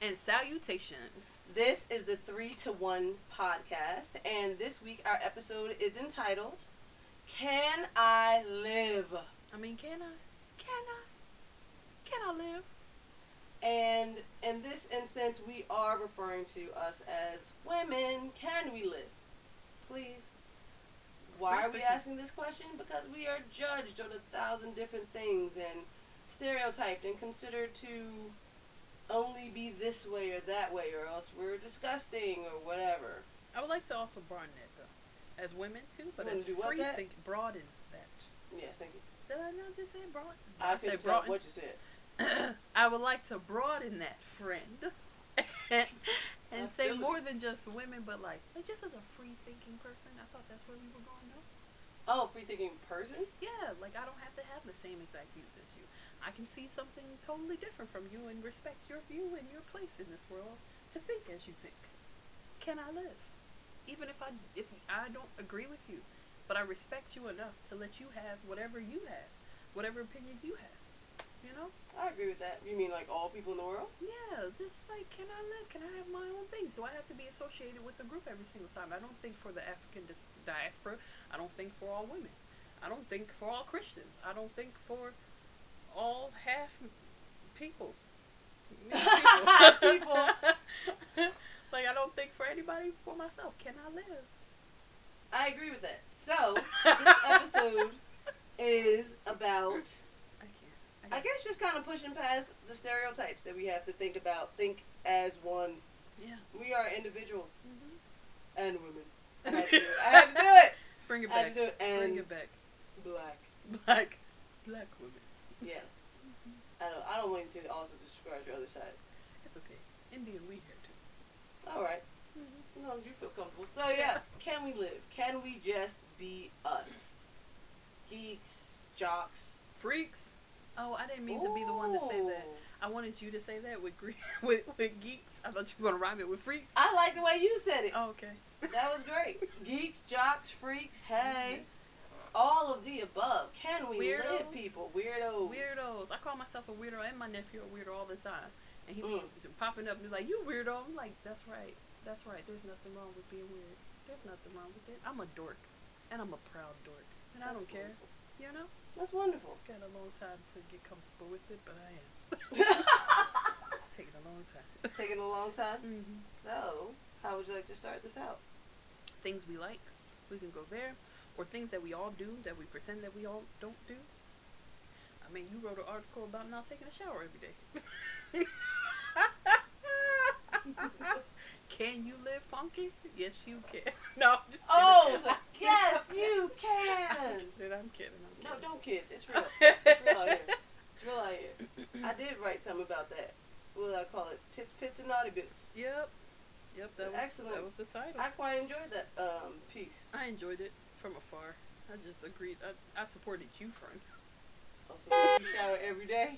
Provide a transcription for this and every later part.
and salutations. This is the 3-to-1 podcast, and this week our episode is entitled, Can I Live? I mean, can I live? And in this instance, we are referring to us as women. Can we live? Please. Why are we asking this question? Because we are judged on 1,000 different things and stereotyped and considered to only be this way or that way, or else we're disgusting or whatever. I would like to also broaden that though, as women too, but as do free think broaden that. Yes, thank you. Did I not just say broaden? I couldn't tell broaden. what you said. I would like to broaden that, friend, and say more than just women, but like just as a free thinking person. I thought that's where we were going though. Oh, free thinking person? Yeah, like I don't have to have the same exact views as you. I can see something totally different from you and respect your view and your place in this world to think as you think. Can I live? Even if I don't agree with you, but I respect you enough to let you have whatever you have, whatever opinions you have. You know? I agree with that. You mean like all people in the world? Yeah, just like, can I live? Can I have my own things? Do I have to be associated with the group every single time? I don't think for the African diaspora. I don't think for all women. I don't think for all Christians. I don't think for all half people. People. Like, I don't think for anybody for myself. Can I live? I agree with that. So, this episode is about, I guess, just kind of pushing past the stereotypes that we have to think about. Think as one. Yeah. We are individuals. Mm-hmm. And women. I had to do it. Bring it back. I had to do it. And bring it back. Black women. Yes. I don't want you to also describe your other side. It's okay. Indian, we here too. All right. Mm-hmm. As long as you feel comfortable. So yeah, can we live? Can we just be us? Geeks, jocks, freaks. Oh, I didn't mean to be the one to say that. I wanted you to say that with with geeks. I thought you were gonna rhyme it with freaks. I like the way you said it. Oh, okay. That was great. Geeks, jocks, freaks. Hey. All of the above. Can we live, people? Weirdos. I call myself a weirdo and my nephew a weirdo all the time. And he was popping up and he's like, you weirdo. I'm like, that's right. There's nothing wrong with being weird. There's nothing wrong with it. I'm a dork. And I'm a proud dork. And I don't care. You know? That's wonderful. Got a long time to get comfortable with it, but I am. It's taking a long time. It's taking a long time? Mm-hmm. So, how would you like to start this out? Things we like. We can go there. Or things that we all do that we pretend that we all don't do. I mean, you wrote an article about not taking a shower every day. Can you live funky? Yes, you can. No, I'm just kidding. Yes, you can. I'm kidding. No, don't kid. It's real. It's real out here. I did write something about that. What do I call it? Tits, Pits, and Naughty Bits. Yep, that was excellent. That was the title. I quite enjoyed that piece. I enjoyed it from afar. I just agreed. I supported you, friend. Also, you shower every day.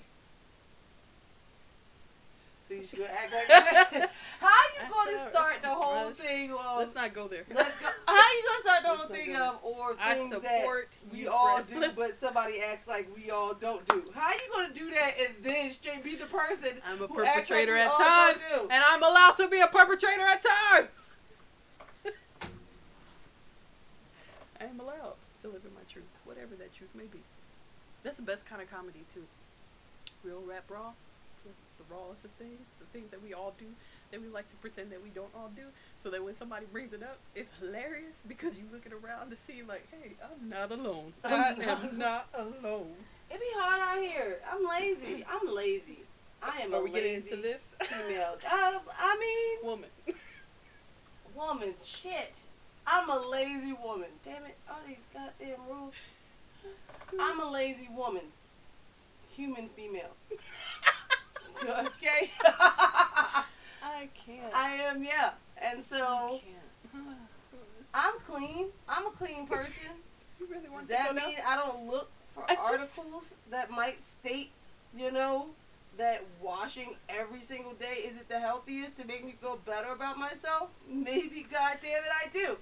So you should act like that. How you going to start the whole thing of... Let's not go there. Let's go. How you going to start the whole thing of or things that we all do, but somebody acts like we all don't do? How you going to do that and then straight be the person I'm a who acts like perpetrator at times, and I'm allowed to be a perpetrator at times. I am allowed to live in my truth, whatever that truth may be. That's the best kind of comedy, too. Real rap raw. Just the rawest of things, the things that we all do, that we like to pretend that we don't all do, so that when somebody brings it up, it's hilarious because you looking around to see like, hey, I'm not alone. I am not alone. It be hard out here. I'm lazy. I am Are a we lazy getting into this? female. I mean... Woman, shit. I'm a lazy woman. Damn it, all these goddamn rules. I'm a lazy woman. Human female. Okay? I can't. I am, yeah. And so, I'm clean. I'm a clean person. You really want Does that to go mean I don't look for articles that might state, that washing every single day isn't the healthiest to make me feel better about myself? Maybe, goddamn it, I do.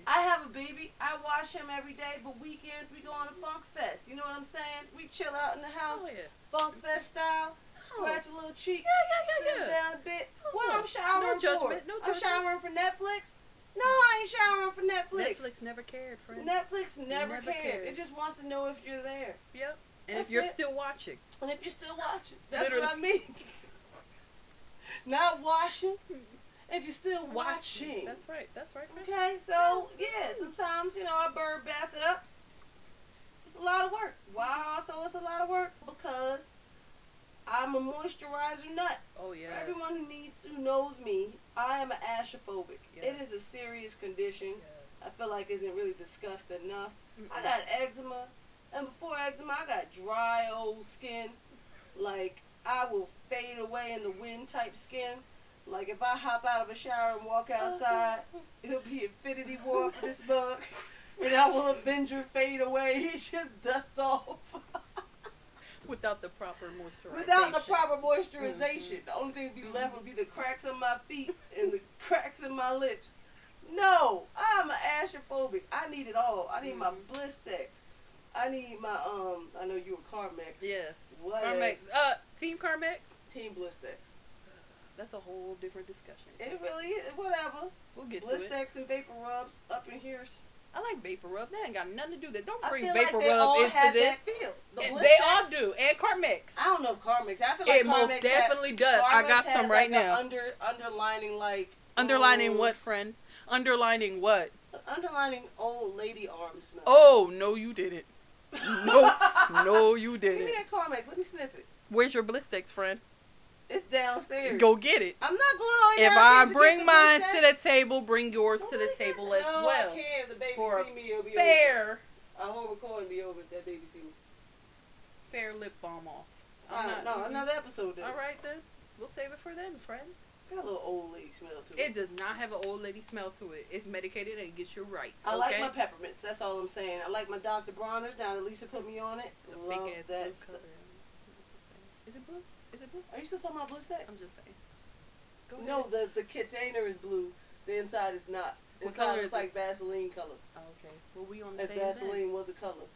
I have a baby. I wash him every day, but weekends we go on a funk fest. You know what I'm saying? We chill out in the house, funk fest style. scratch a little cheek, Yeah. sit down a bit. Oh, What I'm showering no judgment, for? no I'm judgment. showering for Netflix? No, I ain't showering for Netflix. Netflix never cared, friend. Netflix never Never cared. cared. It just wants to know if you're there. Yep. And That's if you're it. still watching. And if you're still watching. That's Literally. what I mean. Not washing. If you're still watching. That's right. That's right. Friend. Okay, so yeah, sometimes, I bird bath it up. It's a lot of work. Why also it's a lot of work? Because I'm a moisturizer nut. Oh yeah. For everyone who knows me, I am an ashophobic. Yes. It is a serious condition. Yes. I feel like isn't really discussed enough. Mm-mm. I got eczema, and before eczema, I got dry old skin. Like I will fade away in the wind type skin. Like if I hop out of a shower and walk outside, it'll be Infinity War for this mug, and I will Avenger fade away. It just dust off. Without the proper moisturization. Without the proper moisturization. Mm-hmm. The only thing to be left would be the cracks on my feet and the cracks in my lips. No, I'm an ashophobic. I need it all. I need my Blistex. I need my, I know you were Carmex. Yes. What Carmex. Team Carmex? Team Blistex. That's a whole different discussion. It really is. Whatever. We'll get to it. Blistex and Vapor Rubs up in here. I like Vapor Rub. That ain't got nothing to do with that. Don't I bring feel Vapor like they Rub all into have this. that feel. The They Blistex, all do. And Carmex. I don't know if Carmex. I feel like It Carmex most definitely does. I Carmex got has some right like now. Underlining like. Underlining what, friend? Underlining what? Underlining old lady arm smell. Oh, no you didn't. No, you Give me didn't. that Carmex. Let me sniff it. Where's your Blistex, friend? It's downstairs. Go get it. I'm not going all the way If downstairs I to bring get mine Blistex. to the table, bring yours to the table as No, well. I can't. The baby For see me, it'll be fair, over. Our whole recording be over if that baby see me. fair lip balm off. No, another episode then. All right then. We'll save it for then, friend. Got a little old lady smell to It does not have an old lady smell to it. It's medicated and it gets you right. I okay? like my peppermints. That's all I'm saying. I like my Dr. Bronner's. Now that Lisa put me on it. It's a Love fake ass that blue stuff. color. Is it blue? Is it blue? Are you still talking about Blistex? I'm just saying. Go ahead. No, the container is blue. The inside is not. What Inside color is is like Vaseline color. Oh, okay. Well, we on the As same Vaseline was a color.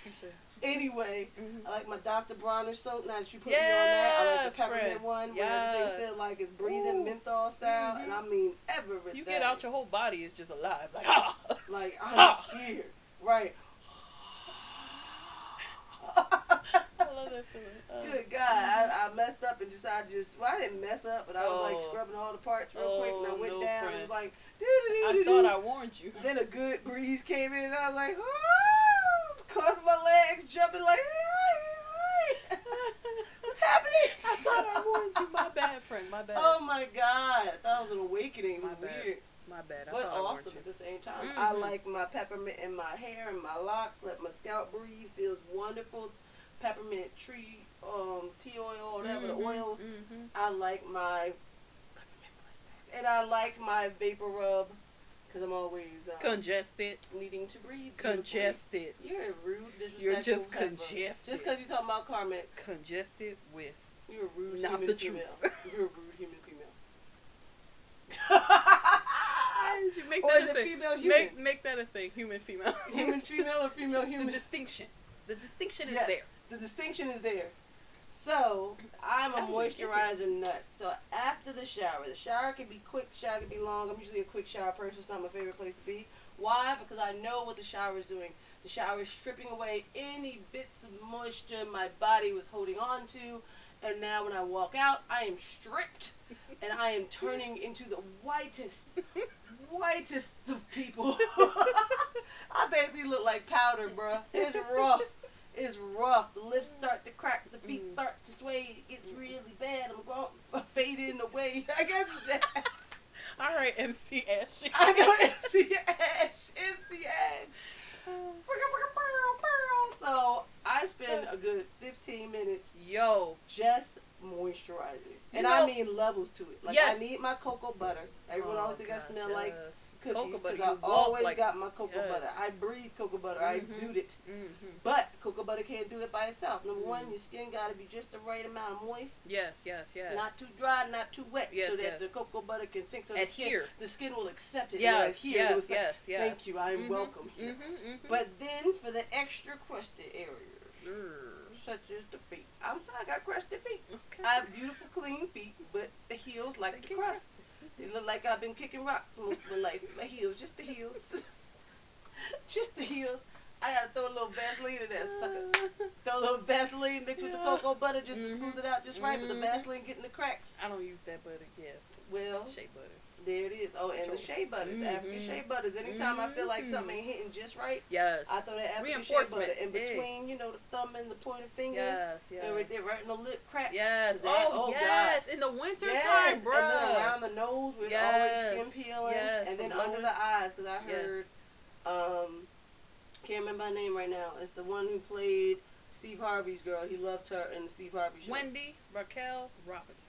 Touche. Anyway, Mhm. I like my Dr. Bronner soap. Now that you put me on that, I like Yes, the peppermint friend. one where Yes. everything feel like it's breathing Ooh. menthol style, and I mean everything. You get out, your whole body is just alive. Like, ah! like I'm Ah. here, right? I love that feeling. Good God, I messed up and decided I didn't mess up, but I was like Oh. scrubbing all the parts real quick, and I went no, down friend. and was like, I thought I warned you. Then a good breeze came in, and I was like, oh, crossing my legs, jumping like, what's happening? I thought I warned you. My bad, friend. My bad. Oh my God, I thought it was an awakening. It was My bad. weird. My bad. I But thought I warned awesome you. at the same time. I Mhm. like my peppermint in my hair and my locks. Let my scalp breathe. Feels wonderful. Peppermint tree, tea oil, whatever the oils. Mhm. I like my peppermint Blistex. And I like my vapor rub because I'm always Congested. needing to breathe. beautifully. Congested. You're a rude, disrespectful You're just heifer. congested. Just because you talking about Carmex. Congested with. You're a rude Not human the female. truth. You're a rude human female. You make Or that is a it thing. female human? Make that a thing. Human female. Human female or female The human? distinction. The distinction is Yes, there. the distinction is there. So, I'm a How do we get moisturizer nut. So, after the shower can be quick, shower can be long. I'm usually a quick shower person. It's not my favorite place to be. Why? Because I know what the shower is doing. The shower is stripping away any bits of moisture my body was holding on to. And now when I walk out, I am stripped. And I am turning into the whitest of people. I basically look like powder, bruh. It's rough. It's rough. The lips start to crack. The feet start to sway. It gets really bad. I'm fading away. I guess that. All right, MC Ashley. I know MC Ash. MC Ash. So I spend a good 15 minutes Yo. just moisturizing. And You I know- mean levels to it. Like Yes. I need my cocoa butter. Everyone always think I smell like cookies cocoa butter. because I You walk always like, got my cocoa yes. butter. I breathe cocoa butter. I Mhm. exude it. Mm-hmm. But cocoa butter can't do it by itself. Number one, your skin got to be just the right amount of moist. Yes. Not too dry, not too wet. Yes, so that yes. the cocoa butter can sink. So Adhere. the skin will accept it. Yes, Adhere. It was like, yes. Thank you. I am Mhm, welcome here. mhm, mhm. But then for the extra crusted areas, such as the feet. I'm sorry, I got crusty feet. Okay. I have beautiful, clean feet, but the heels like the crust. They look like I've been kicking rocks most of my life. My heels, just the heels. Just the heels. I gotta throw a little Vaseline in that sucker. Throw a little Vaseline mixed with the cocoa butter just to smooth it out just right, but the Vaseline getting the cracks. I don't use that butter, yes. Well, Shea butter. there it is. Oh, and the shea butters, the African shea butters. Anytime I feel like something ain't hitting just right, yes, I throw that African shea butter in between, you know, the thumb and the pointer finger. Yes, yes. And right there, right in the lip cracks. Yes. Yes. God. In the winter time, bro. And then around the nose where it's always skin peeling. Yes. And then under the eyes, because I heard, can't remember her name right now. It's the one who played Steve Harvey's girl. He loved her in the Steve Harvey show. Wendy Raquel Robinson.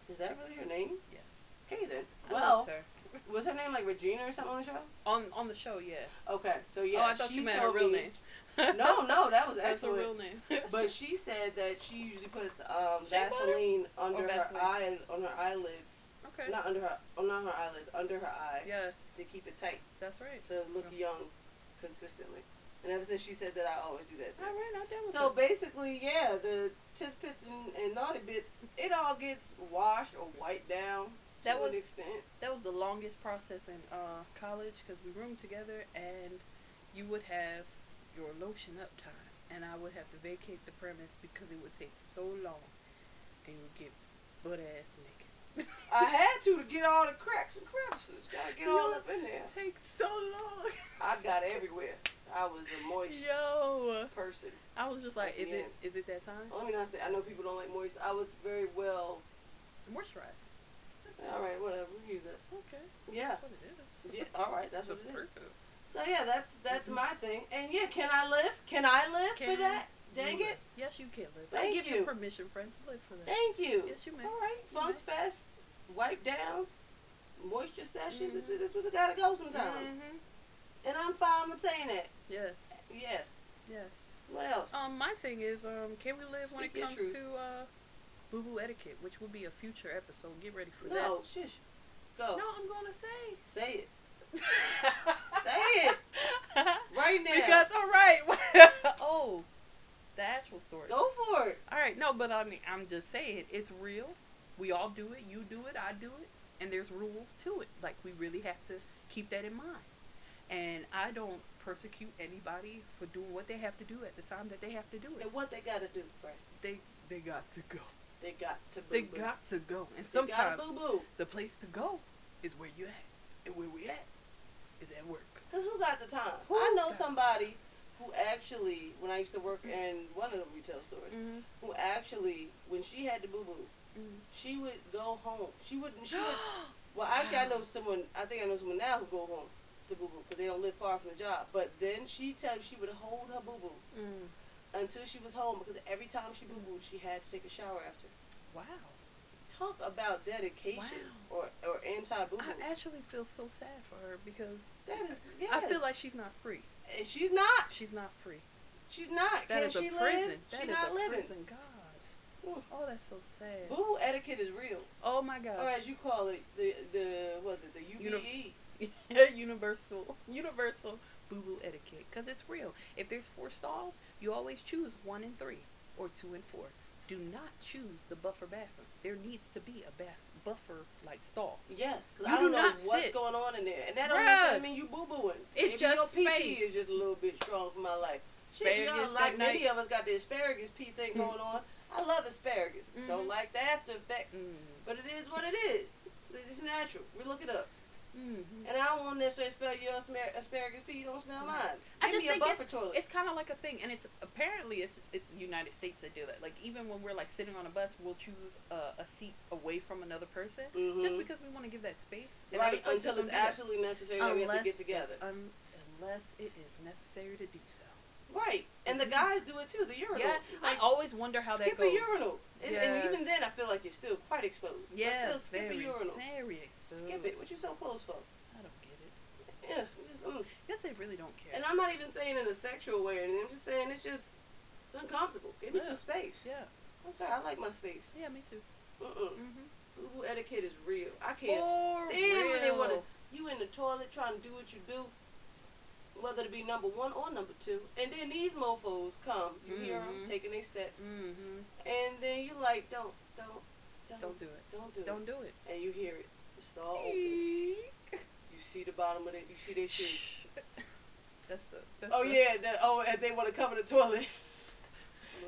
Is that really her name? Yes. Okay then. I loved her. Was her name like Regina or something on the show? On the show, yeah. Okay, so yeah. Oh, I thought you meant her real name. No, that was excellent. That's her real name. But she said that she usually puts Vaseline under her eye, on her eyelids. Okay. Not under her eyelids, under her eye. Yes. To keep it tight. That's right. To look young, consistently. And ever since she said that, I always do that too. All right, I'm down with so basically, yeah, the tits, pits, and naughty bits, it all gets washed or wiped down. That was an extent. That was the longest process in college because we roomed together and you would have your lotion up time and I would have to vacate the premise because it would take so long and you would get butt ass naked. I had to get all the cracks and crevices. Gotta get all up in there. It takes so long. I got everywhere. I was a moist person. I was just like, is it that time? Well, let me not say. I know people don't like moist. I was very well moisturized. All right, whatever. Use it. Okay. Yeah. That's what it is. Yeah. All right. That's what it is. Purpose. So yeah, that's my thing. And yeah, can I live? Can I live for that? Dang it. Yes, you can live. Thank I give you permission, friend, to live for that. Thank you. Yes, you may. All right. Funk fest, wipe downs, moisture sessions. This is what gotta go sometimes. And I'm fine with saying that. Yes. Yes. Yes. What else? My thing is, can we live when it comes truth. to boo-boo etiquette, which will be a future episode. Get ready for that. No, shush. Go. No, I'm gonna say. Say it. Say it. Right now. Because, all right. Oh, the actual story. Go for it. All right. No, but I mean, I'm just saying, it's real. We all do it. You do it. I do it. And there's rules to it. Like, we really have to keep that in mind. And I don't persecute anybody for doing what they have to do at the time that they have to do it. And what they gotta do, Frank? They got to go. They got to boo-boo. They got to go. And sometimes boo-boo. The place to go is where you at. And where we at is at work. Because who got the time? I know somebody who actually, when I used to work in one of the retail stores, who actually, when she had the boo-boo, she would go home. She would, well, actually, I think I know someone now who go home to boo-boo because they don't live far from the job. But then she would hold her boo-boo until she was home because every time she boo-booed, she had to take a shower after. Wow. Talk about dedication or anti-boo-boo. I actually feel so sad for her because that is, yes. I feel like she's not free. And she's not. She's not free. She's not. That Can is she a prison. live? That She's is not a living. prison. God. Oh, that's so sad. Boo etiquette is real. Oh my gosh. Or as you call it, the UBE. Universal boo-boo etiquette. Because it's real. If there's 4 stalls, you always choose 1 and 3 or 2 and 4. Do not choose the buffer bathroom. There needs to be a buffer like stall. Yes, because I don't know what's going on in there, and that don't necessarily mean you boo-booing. It's maybe just your space. PP is just a little bit strong for my life. Asparagus Shit, like many of us got the asparagus pee thing going on. I love asparagus. Don't like the after effects, but it is what it is. So it's natural. We look it up. And I don't want to necessarily smell your asparagus pee. You don't smell mine. Give me a buffer toilet. It's kind of like a thing, and it's apparently it's United States that do that. Like even when we're like sitting on a bus, we'll choose a seat away from another person just because we want to give that space. And right, until it's absolutely necessary that we have to get together. Unless it is necessary to do so. Right, and the guys do it too. The urinal. Yeah, I always wonder how that goes. Skip a urinal, and even then, I feel like it's still quite exposed. Yeah, but still skip a urinal. Very exposed. Skip it. What you so close for? I don't get it. Yeah, just guess they really don't care. And I'm not even saying in a sexual way or anything. I'm just saying it's uncomfortable. Give me some space. Yeah. I'm sorry. I like my space. Yeah, me too. Boo-boo etiquette is real. I can't stand when they want to. You in the toilet trying to do what you do. whether it be number 1 or number 2. And then these mofos come. You hear them taking their steps. And then you like, don't do it. Don't do it. Don't do it. And you hear it. The stall opens. You see the bottom of it. You see their shoe. That's and they want to cover the toilet.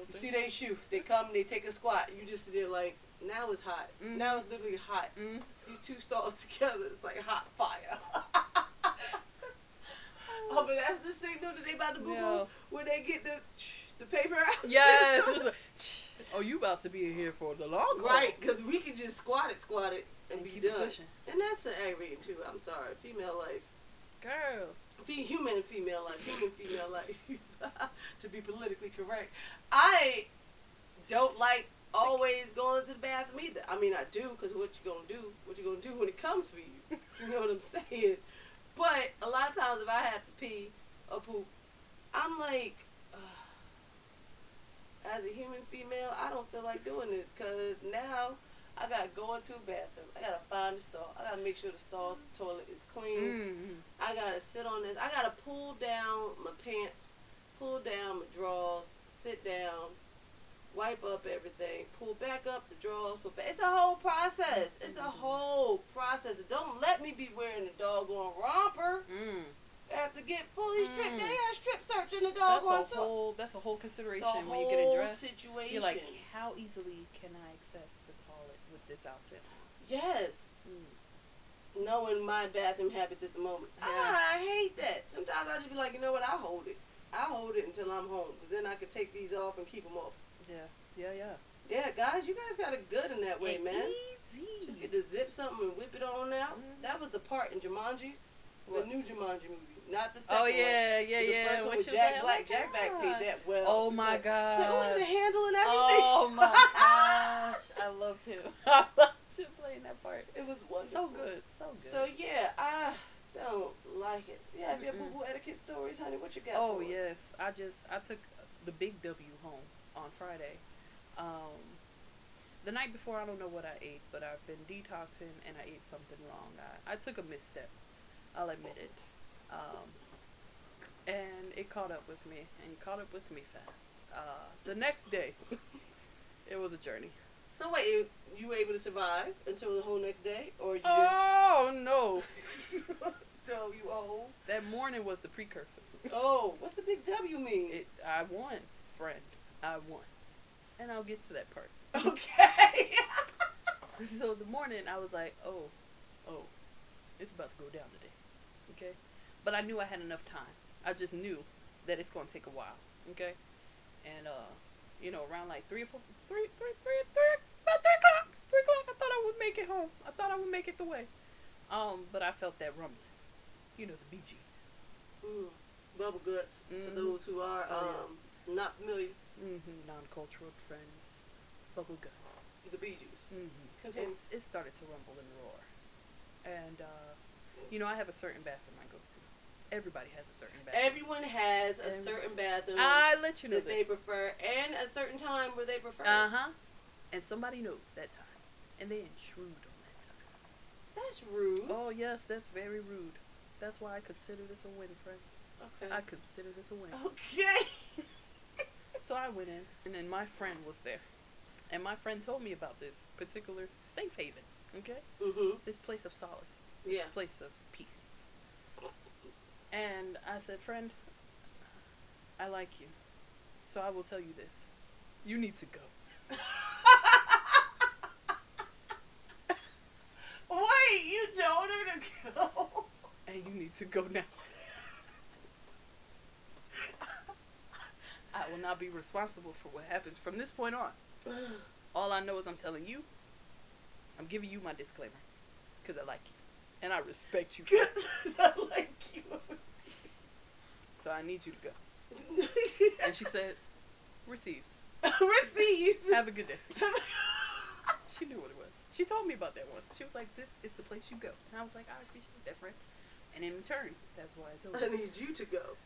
You see their shoe. They come, they take a squat. You just sit there like, now it's hot. Now it's literally hot. These 2 stalls together, it's like hot fire. Oh, but that's the signal that they about to boo-boo when they get the paper out. Yeah. Oh, you about to be in here for the long haul. Right, because we can just squat it, and be keep done. Pushing. And that's aggravating, too. I'm sorry. Female life. Girl. Human female life. To be politically correct. I don't like always going to the bathroom either. I mean, I do, because what you gonna do? What you gonna do when it comes for you? You know what I'm saying? But a lot of times if I have to pee or poop, I'm like, as a human female, I don't feel like doing this, because now I got to go into a bathroom. I got to find the stall. I got to make sure the stall toilet is clean. I got to sit on this. I got to pull down my pants, pull down my drawers, sit down, wipe up everything, pull back up the drawers. It's a whole process. It's a whole process. Don't let me be wearing a doggone romper. I have to get fully stripped. They have strip search in the doggone too. That's a whole consideration when you get dressed. Situation. You're like, how easily can I access the toilet with this outfit on? Yes. Knowing my bathroom habits at the moment. Yeah. I hate that. Sometimes I just be like, you know what, I'll hold it. I'll hold it until I'm home. Because then I can take these off and keep them off. Yeah, guys, you guys got it good in that way, man. Easy. Just get to zip something and whip it on out. That was the part in Jumanji. The new Jumanji movie. Not the second one. The first one with Jack Black. Jack Black paid that well. Oh my gosh. It's like, oh, the handle and everything. Oh my gosh. I loved him. I loved him playing that part. It was wonderful. So good. So good. So yeah, I don't like it. Yeah, have your boo-boo etiquette stories, honey? What you got for us? Yes. I took the big W home on Friday. The night before, I don't know what I ate, but I've been detoxing and I ate something wrong. I took a misstep. I'll admit it. And it caught up with me, and it caught up with me fast. The next day, it was a journey. So wait, you were able to survive until the whole next day, or you just? Oh no! So you old? That morning was the precursor. Oh, what's the big W mean? I won, friend. I won, and I'll get to that part. Okay. So the morning, I was like, oh, it's about to go down today. Okay, but I knew I had enough time. I just knew that it's going to take a while. Okay, and around like 3 o'clock, I thought I would make it home. I thought I would make it the way. But I felt that rumbling. The Bee Gees. Bubble guts. For those who are not familiar. Non-cultural friends. Bubble guts. The Bee Gees. It started to rumble and roar. And, I have a certain bathroom I go to. Everybody has a certain bathroom. Everyone has a certain bathroom I let you know that they prefer, and a certain time where they prefer. And somebody knows that time. And they intrude on that time. That's rude. Oh, yes, that's very rude. That's why I consider this a win, friend. Okay. I consider this a win. Okay. So I went in, and then my friend was there. And my friend told me about this particular safe haven, okay? This place of solace. This place of peace. And I said, friend, I like you. So I will tell you this. You need to go. Wait, you told her to go? And you need to go now. I will not be responsible for what happens from this point on. All I know is I'm telling you, I'm giving you my disclaimer. Because I like you. And I respect you. I like you. So I need you to go. And she said, received. Received. Have a good day. She knew what it was. She told me about that one. She was like, this is the place you go. And I was like, I appreciate that, friend. And in return, that's why I told her. I need you to go.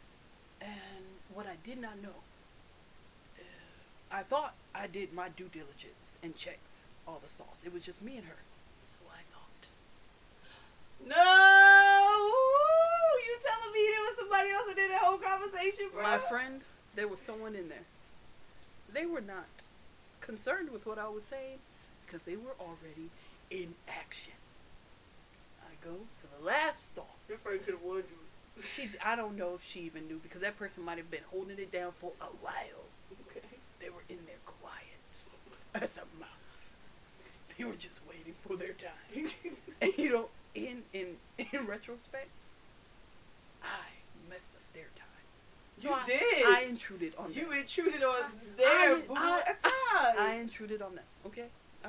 And what I did not know, I thought I did my due diligence and checked all the stalls. It was just me and her. So I thought. No! You telling tell me there was somebody else in that whole conversation, bro? My friend, there was someone in there. They were not concerned with what I was saying because they were already in action. I go to the last stall. Your friend could have warned you. I don't know if she even knew because that person might have been holding it down for a while. Okay. They were in there quiet as a mouse. They were just waiting for their time. And you know, in retrospect, I messed up their time. So did. I intruded on them. You intruded on their time. I intruded on them. Okay, I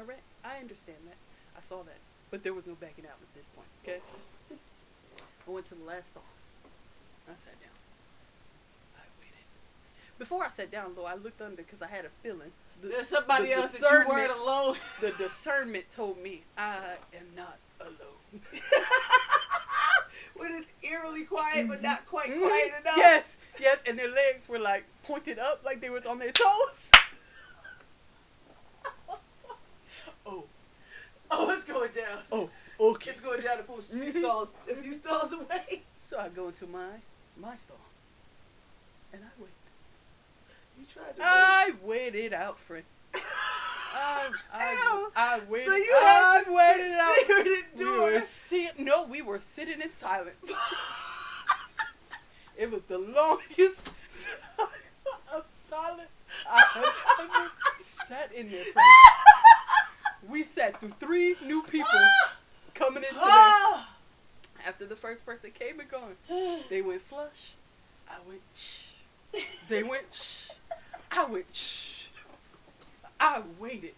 understand that. I saw that, but there was no backing out at this point. Okay. I went to the last stall. I sat down. I waited. Before I sat down, though, I looked under because I had a feeling. There's somebody else that you weren't alone. The discernment told me I am not alone. When it's eerily quiet, but not quite quiet enough. Yes, and their legs were like pointed up, like they was on their toes. Oh, it's going down. Oh, okay. It's going down a few stalls away. So I go into my stall, and I wait. You tried to I waited out, friend. I waited. So you had to waited out. We we were sitting in silence. It was the longest of silence I have ever sat in there, friend. We sat through 3 new people coming in today. After the first person came and gone, they went flush. I went shh. They went shh. I went shh. I waited.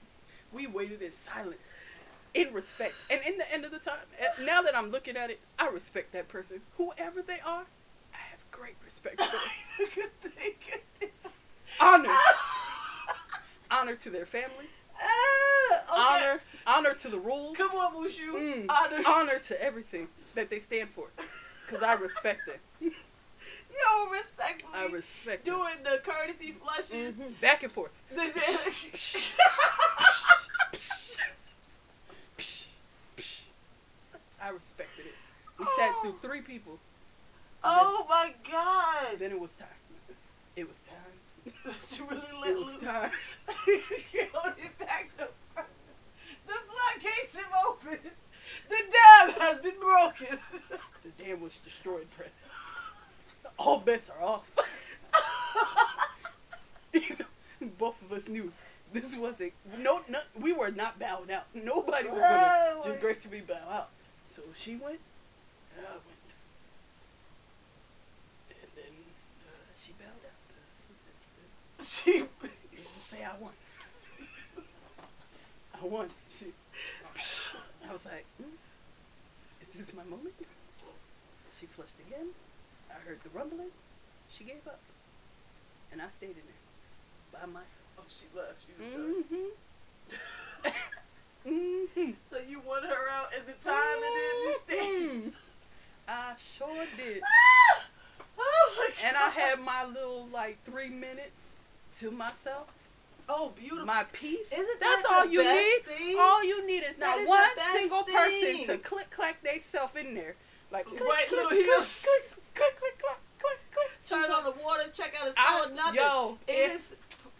We waited in silence, in respect. And in the end of the time, now that I'm looking at it, I respect that person. Whoever they are, I have great respect for them. Honor to their family. Okay. Honor to the rules. Come on, Mushu. Honor to everything that they stand for. Because I respect them. Yo, respectfully. I respect them. Doing the courtesy flushes. Mm-hmm. Back and forth. I respected it. We sat through 3 people. Oh my God. Then it was time. It was time. You really let loose. It was time. You hold it back. The floodgates have opened. The dam has been broken. The dam was destroyed, Brett. All bets are off. Both of us knew this wasn't. No, we were not bowed out. Nobody was gonna just gracefully bow out. So she went, and I went, and then she bowed out. She say I won. I won. I was like, is this my moment? She flushed again. I heard the rumbling. She gave up. And I stayed in there by myself. Oh, she left. She was done. So you won her out at the time and then you stayed. I sure did. Oh my God. And I had my little 3 minutes to myself. Oh, beautiful. My peace. Isn't That's that all the you best need. thing? All you need is not is one the best single thing. person to click they self in there. Like Right little heels. Click. Turn on the water, check out his phone, nothing. Yo, it is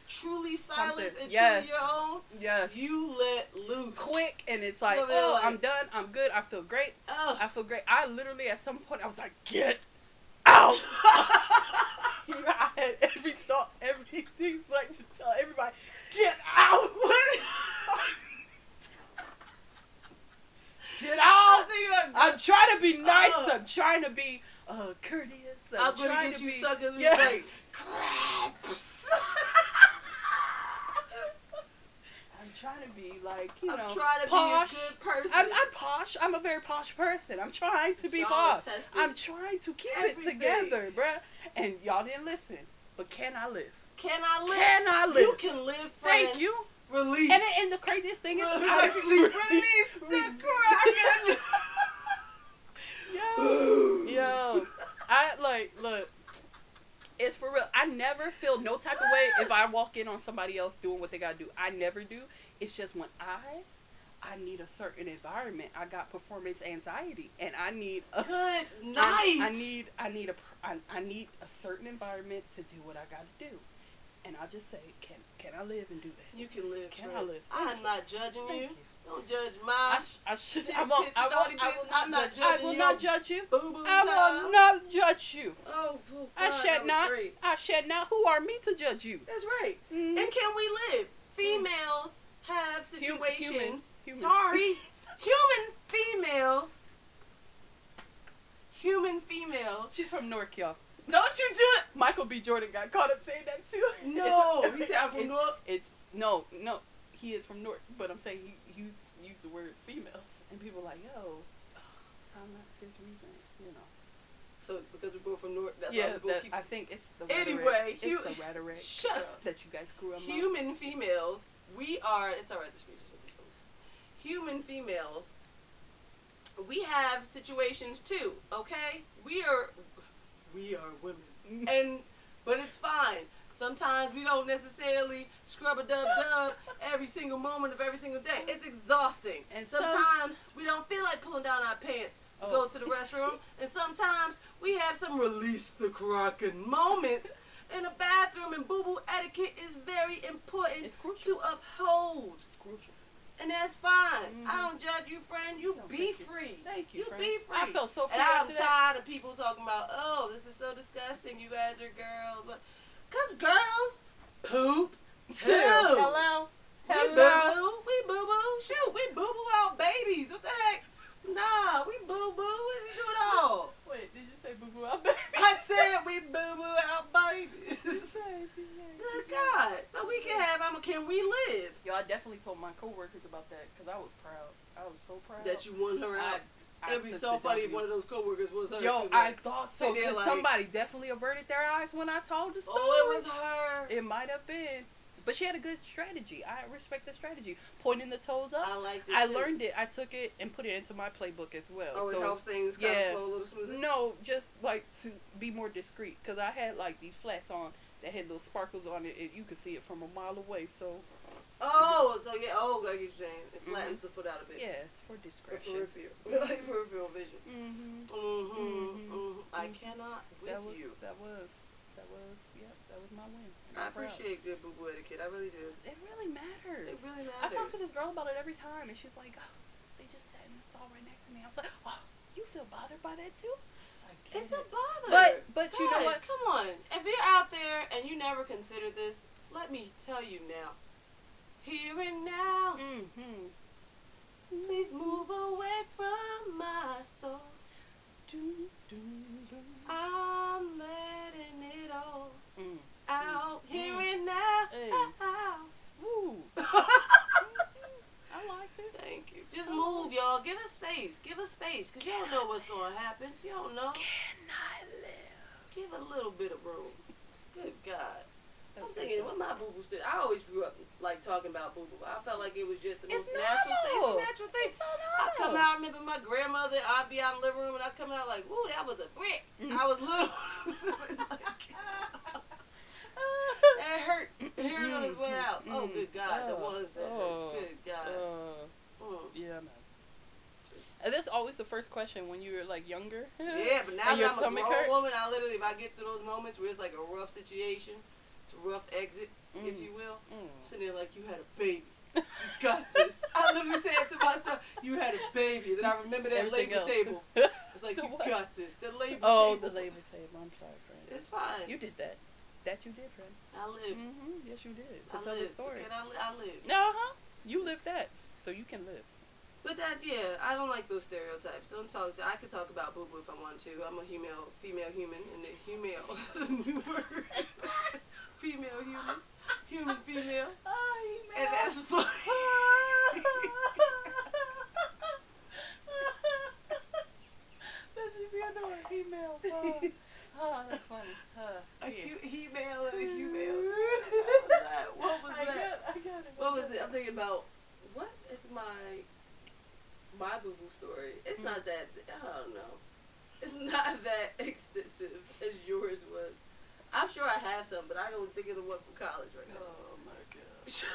truly silent and yes. truly your own. Yes. You let loose. Quick, and it's like, So I'm done, I'm good, I feel great. Oh. I feel great. I literally, at some point, I was like, get out. I had every thought, everything. It's like, just tell everybody, get out. Get out. I'm trying to be nice. I'm trying to be courteous. I'm gonna get you suckers. Yeah. Like, craps. I'm trying to be trying to posh. be A good person. I'm posh. I'm a very posh person. I'm trying to be posh. I'm trying to keep it together, bruh. And y'all didn't listen. But can I live? Can I live? Can I live? You can live, friend. Thank you. Release. And the craziest thing is, release the kraken. Yo, look, it's for real. I never feel no type of way if I walk in on somebody else doing what they gotta do. I never do. It's just when I need a certain environment. I got performance anxiety, and I need a good night. I need a certain environment to do what I got to do. And I just say, can I live and do that? You can live. Can I live? I'm not judging you. Don't judge I will not judge you. Boo-boo I will not judge you. Oh, God, I shed not. Who are me to judge you? That's right. Mm-hmm. And can we live? Females have situations. Humans. Sorry. Human females. She's from Newark, y'all. Don't you do it. Michael B. Jordan got caught up saying that too. No. He said I'm from Newark. No. He is from Newark, but I'm saying he used the word females, and people are like, yo, I'm not his reason, you know. So because we're both from Newark, that's yeah. why we both keep. I think it's the rhetoric. Anyway, it's the rhetoric. Shut up. That you guys grew up. Human females, we are. It's alright. This reads with this. Human females, we have situations too. Okay, we are women, but it's fine. Sometimes we don't necessarily scrub a dub every single moment of every single day. It's exhausting. And sometimes we don't feel like pulling down our pants to go to the restroom. And sometimes we have some release the Kraken moments in a bathroom. And boo-boo etiquette is very important to uphold. It's crucial. And that's fine. I don't judge you, friend. You be free. Thank you, friend. Be free. I felt so free. And I'm tired of people talking about, oh, this is so disgusting. You guys are girls. But because girls poop too. Hello. We boo-boo. We boo-boo. Shoot, we boo-boo out babies. What the heck? Nah, we boo-boo. We do it all. Wait, did you say boo-boo out babies? I said we boo-boo out babies. Good God. So we can have, can we live? Yo, I definitely told my coworkers about that because I was proud. I was so proud. That you won her out. It'd be so funny if one of those coworkers was her. Yo, too, I thought so. Because like, somebody definitely averted their eyes when I told the story. Oh, it was her. It might have been. But she had a good strategy. I respect the strategy. Pointing the toes up. I liked it. I learned it. I took it and put it into my playbook as well. Oh, so it helps things kind of flow a little smoother? No, just like to be more discreet. Because I had like these flats on that had little sparkles on it. And you could see it from a mile away. So. Oh, so yeah. Oh, like you're saying. It flattens the foot out a bit. Yeah, it's for discretion. Peripheral vision. I cannot with you. That was my win. I appreciate good boo-boo etiquette. I really do. It really matters. It really matters. I talk to this girl about it every time, and she's like, oh, they just sat in the stall right next to me. I was like, oh, you feel bothered by that too? It's a bother. But guys, you know what? Come on. If you're out there and you never considered this, let me tell you now. Here and now. Please move away from my stall. I'm letting it all out here and now. Hey. Woo. I liked it. Thank you. Just move, y'all. Give us space. Because you don't know what's going to happen. You don't know. Can I live? Give a little bit of room. Good God. I'm thinking, what my boo-boo stood. I always grew up like talking about boo-boo. I felt like it was just the most natural thing. It's a natural thing. So I come out, I remember my grandmother, I'd be out in the living room and I'd come out like, woo, that was a brick. I was little. That hurt. Hearing on his way out. Oh, good God. The ones that hurt. Good God. Yeah, man. And that's always the first question when you're like younger. Yeah, but now that I'm a grown woman, I literally, if I get through those moments where it's like a rough situation, it's a rough exit, if you will, I'm sitting there like, you had a baby. You got this. I literally said to myself, you had a baby. Then I remember that labor table. It's like, you got this. The labor table. Oh, the labor table. I'm sorry, friend. It's fine. You did that. That you did, friend. I lived. Yes, you did. To tell the story. So I lived. You lived that. So you can live. But I don't like those stereotypes. I could talk about boo-boo if I want to. I'm a female human, and the female is a new word. Female human female. And that's funny. That should be a word. Female. That's funny. A he-male and a female. What was that? I got it. What was it? I'm thinking about, what is my boo-boo story? It's not that, I don't know. It's not that extensive as yours was. I'm sure I have some, but I don't think of the one from college right now. Oh my gosh.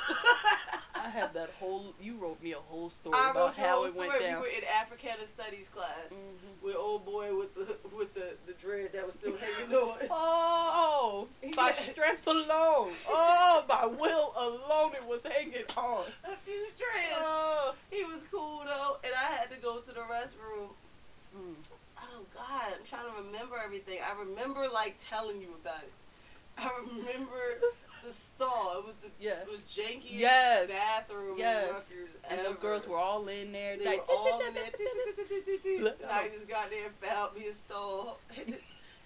I have that whole. You wrote me a whole story I about wrote you a how whole it went story. down. We were in Africana Studies class with old boy with the dread that was still hanging on. Oh, by strength alone. Oh, by will alone, it was hanging on. A few dreads. Oh. He was cool though, and I had to go to the restroom. Mm. Oh God, I'm trying to remember everything. I remember like telling you about it. I remember the stall. It was it was jankiest bathroom in Rutgers and ever. those girls were all in there. They like, were all in there. And I just got there and found me a stall.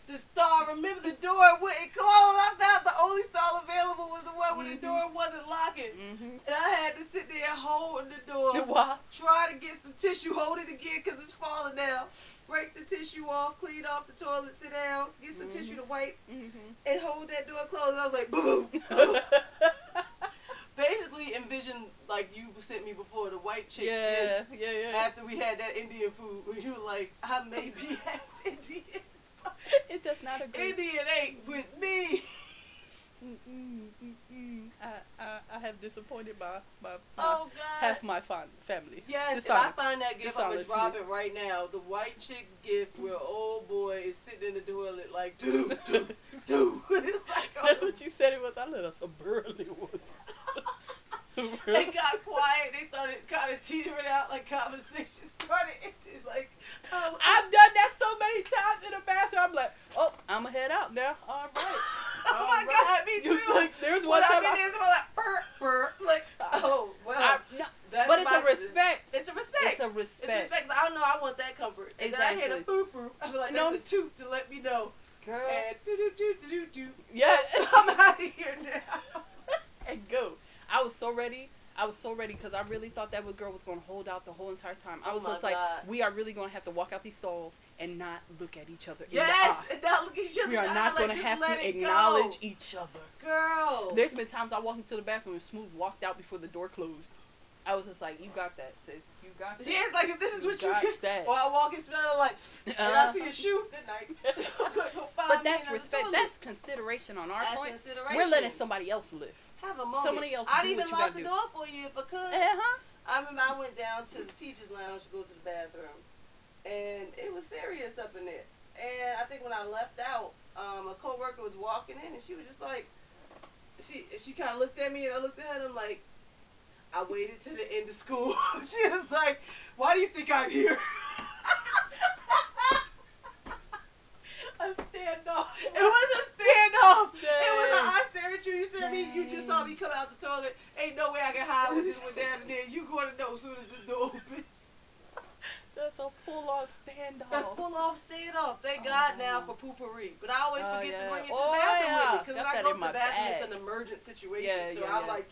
The stall, remember the door wouldn't close. I found the only stall available was the one where the door wasn't locking. And I had to sit there holding the door. Wow. Try to get some tissue, hold it again because it's falling down. Break the tissue off, clean off the toilet, sit down, get some tissue to wipe, and hold that door closed. I was like, boom, boom. Basically, envision like you sent me before the white chick. Yeah. After we had that Indian food, when you were like, I may be half Indian. It does not agree. Indian ain't with me. I have disappointed my oh God, half my family. Yes, if I find that gift, I'm gonna drop it right now. The white chick's gift where old boy is sitting in the toilet like do. It's like, that's what you said it was. I let us some burly ones. They got quiet. They started kind of teetering out like conversation started. Like, oh, I've done that so many times in the bathroom. I'm like, oh, I'm gonna head out now. All right. Oh my God, me too. Like, there's one time I'm in there, like, burr, like, oh, well. But it's a respect. It's a respect. It's a respect. It's respect. I don't know. I want that comfort. And exactly. then I hear the boop boop. I feel like that's a toot to let me know. Girl. And do. Yeah. I'm out of here now. And go. I was so ready because I really thought that girl was going to hold out the whole entire time. I was just like, we are really going to have to walk out these stalls and not look at each other. Yes, and not look at each other. We are not going to have to acknowledge each other. Girl. There's been times I walked into the bathroom and Smooth walked out before the door closed. I was just like, you got that, sis. You got that. Yeah, it's like if this is what you got that. Or I walk and smell like, and I see a shoe. Good night. But that's respect. That's consideration on our point. We're letting somebody else live. Have a moment. Somebody else. I'd even lock the door for you if I could. I remember I went down to the teacher's lounge to go to the bathroom, and it was serious up in there. And I think when I left out, a coworker was walking in, and she was just like, she kind of looked at me, and I looked at her, and I'm like, I waited to the end of school. She was like, why do you think I'm here? A standoff. It was a standoff. Dang. It was like, I stare at you, you stare at me, you just saw me come out the toilet. Ain't no way I can hide. We just went down in there. You going to know as soon as this door opens. That's a full-on standoff. A full-on standoff. Thank God now for poopery. But I always forget to bring it to the bathroom with me. Because when I go to the bathroom, it's an emergent situation. So I'm like,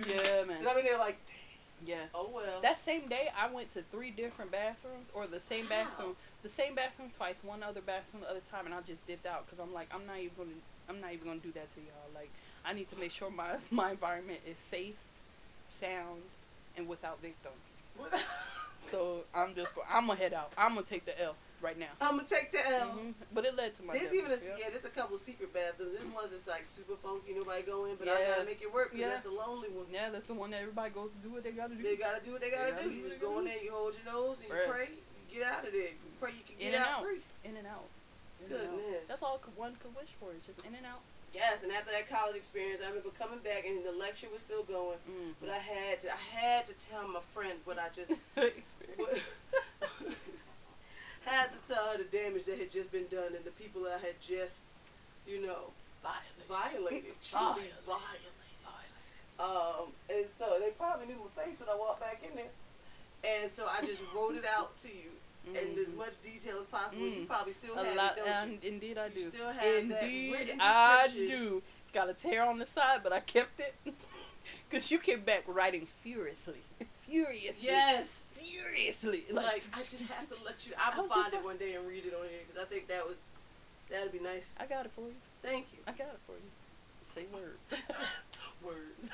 yeah, man. And I'm in there like, yeah. Oh, well. That same day, I went to 3 different bathrooms, or the same bathroom. The same bathroom twice, one other bathroom the other time, and I just dipped out because I'm like, I'm not even gonna do that to y'all. Like, I need to make sure my environment is safe, sound, and without victims. So I'm gonna head out. I'm gonna take the L right now. I'm gonna take the L. But it led to my. There's even there's a couple secret bathrooms. There's ones that's like super funky, nobody go in, but I gotta make it work because that's the lonely one. Yeah, that's the one that everybody goes to do what they gotta do. They gotta do what they gotta do. You just go in there, you hold your nose, and you pray. You get out of there. You pray you can get out free. In and out. Goodness. That's all one could wish for. Is just in and out. Yes, and after that college experience, I remember coming back and the lecture was still going, but I had to tell my friend what I just experienced. Had to tell her the damage that had just been done and the people that I had just, violated. Truly violated. And so they probably knew my face when I walked back in there. And so I just wrote it out to you in as much detail as possible. You probably still have it, don't you? Indeed I do. You still have that written description. I do. It's got a tear on the side, but I kept it. Because you came back writing furiously. Yes. Furiously. Like, I just have to let you. I will find it one day and read it on here because I think that'd be nice. I got it for you. Thank you. I got it for you. Say word. Words.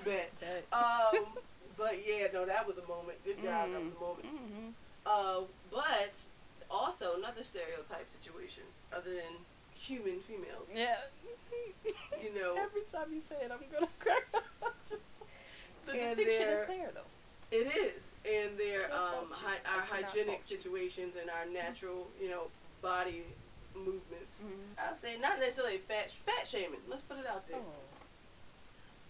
Bet. But yeah, no, that was a moment. Good job. That was a moment. But also another stereotype situation other than human females. Yeah. You know. Every time you say it, I'm gonna cry. distinction is there, though. It is, and their our I cannot hygienic fault you. situations and our natural, body movements. Mm-hmm. I'll say not necessarily fat shaming. Let's put it out there. Oh.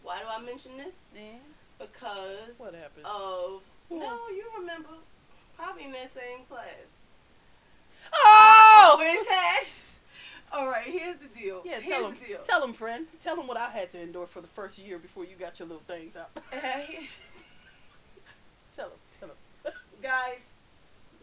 Why do I mention this? Yeah. Because What happened? of Yeah. no, you remember, probably in that same class. Oh! Always had. All right, here's the deal. Yeah, here's the deal. Tell them, friend. Tell them what I had to endure for the first year before you got your little things out. Tell them. Guys,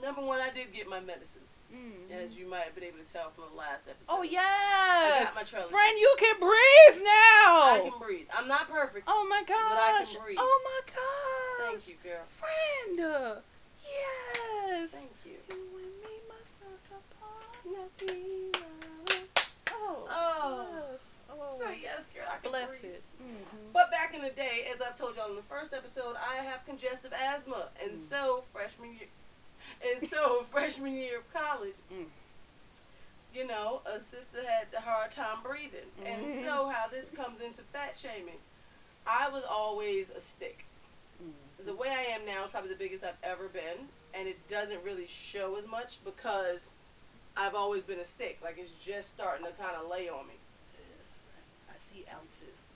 number one, I did get my medicine. Mm-hmm. As you might have been able to tell from the last episode. Oh, yes. I got my trellis. Friend, you can breathe now. I can breathe. I'm not perfect. Oh, my gosh. But I can breathe. Oh, my gosh. Thank you, girl. Friend. Yes. Thank you. You and me must not apart. Oh. Yes. Oh. So, yes, girl, I can Bless breathe. it. Mm-hmm. But back in the day, as I've told y'all in the first episode, I have congestive asthma. And so, freshman year of college, a sister had a hard time breathing. Mm-hmm. And so how this comes into fat shaming, I was always a stick. Mm-hmm. The way I am now is probably the biggest I've ever been, and it doesn't really show as much because I've always been a stick. Like, it's just starting to kind of lay on me. Yes, friend. I see ounces.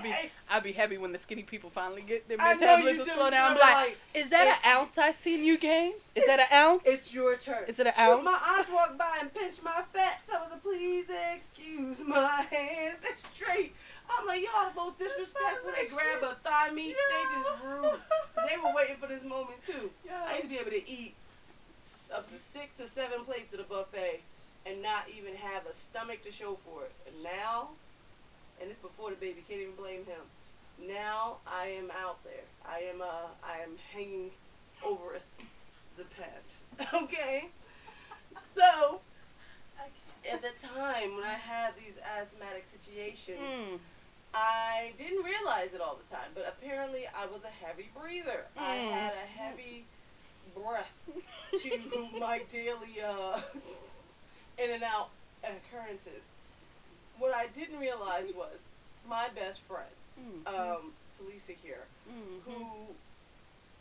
Hey. I'll be happy when the skinny people finally get their I know you metabolism do. slow down. I'm You're like, is that an ounce I seen you gain? Is that an ounce? It's your turn. Is it an Shoot, ounce? my aunt walked by and pinched my fat toes and please excuse my hands. That's straight. I'm like, y'all the most disrespectful. They grab a thigh meat. Yeah. They just rude. They were waiting for this moment too. Yeah. I used to be able to eat up to 6 to 7 plates at a buffet and not even have a stomach to show for it. And now, and it's before the baby, can't even blame him. Now I am out there. I am hanging over the pant. Okay? So, at the time when I had these asthmatic situations, I didn't realize it all the time, but apparently I was a heavy breather. I had a heavy breath to my daily in and out occurrences. What I didn't realize was my best friend, TaLissa here, who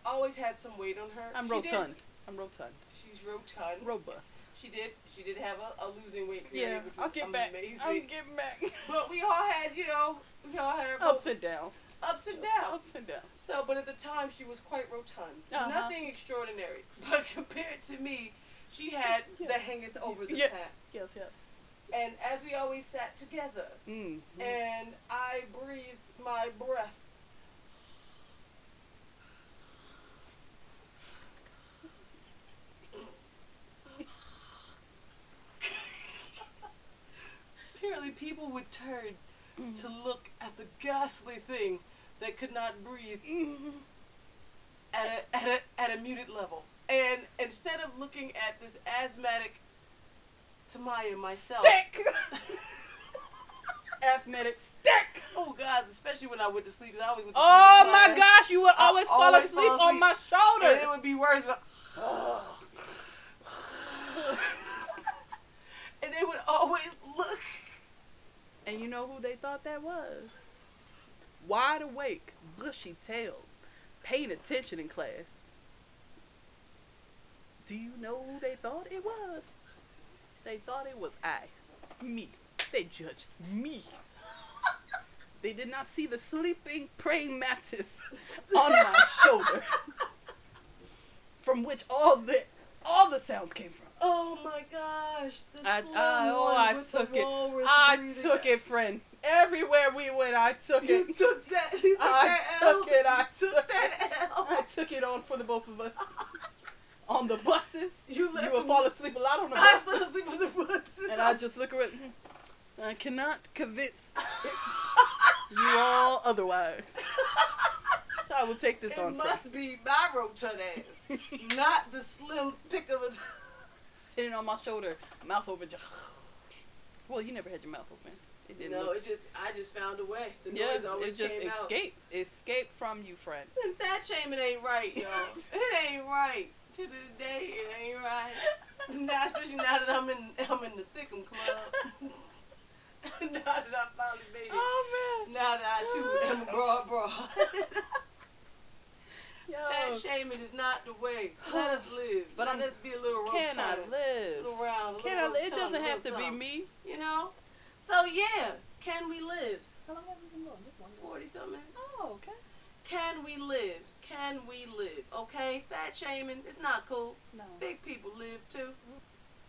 always had some weight on her. I'm rotund. She's rotund. Robust. She did have a losing weight period, period, which was amazing. I'm getting back. But we all had our Ups and downs. Ups and downs. Ups and downs. So, but at the time, she was quite rotund. Uh-huh. Nothing extraordinary. But compared to me, she had the hangeth over the pant. Yes. And as we always sat together, and I breathed my breath. Apparently, people would turn to look at the ghastly thing that could not breathe at a muted level. And instead of looking at this asthmatic Tamiyah myself. Stick! Asthmatic stick! Oh, guys, especially when I went to sleep. I always went to sleep. Oh, my gosh, you would always fall asleep on my shoulder. And it would be worse. But and they would always look. And you know who they thought that was? Wide awake, bushy-tailed, paying attention in class. Do you know who they thought it was? They thought it was me. They judged me. They did not see the sleeping praying mantis on my shoulder, from which all the sounds came from. Oh my gosh! I took it, friend. Everywhere we went, I took it. You took that. You took that L. I took that L. I took it on for the both of us. On the buses, you would fall asleep a lot on the I buses. fell asleep on the buses. And I just look around. I cannot convince you all otherwise. So I will take this on. It must be my rotund ass, not the slim pick of a. Sitting on my shoulder, mouth open. Well, you never had your mouth open. It didn't. No, I just found a way. The noise always came out. Escaped from you, friend. And fat shaming ain't right, y'all. It ain't right. To this day, it ain't right. Not especially now that I'm in the Thickum Club. Now that I finally made it. Oh man. Now that I too am a broad. Yo. Fat shaming is not the way. Let us live. But Let us be a little rotund. Can I live? A little round. Can I live? It doesn't have to be me. You know? So yeah, can we live? How long have we been going? Just one. 40-something minutes. Oh, okay. Can we live? Can we live? Okay? Fat shaming, it's not cool. No. Big people live too.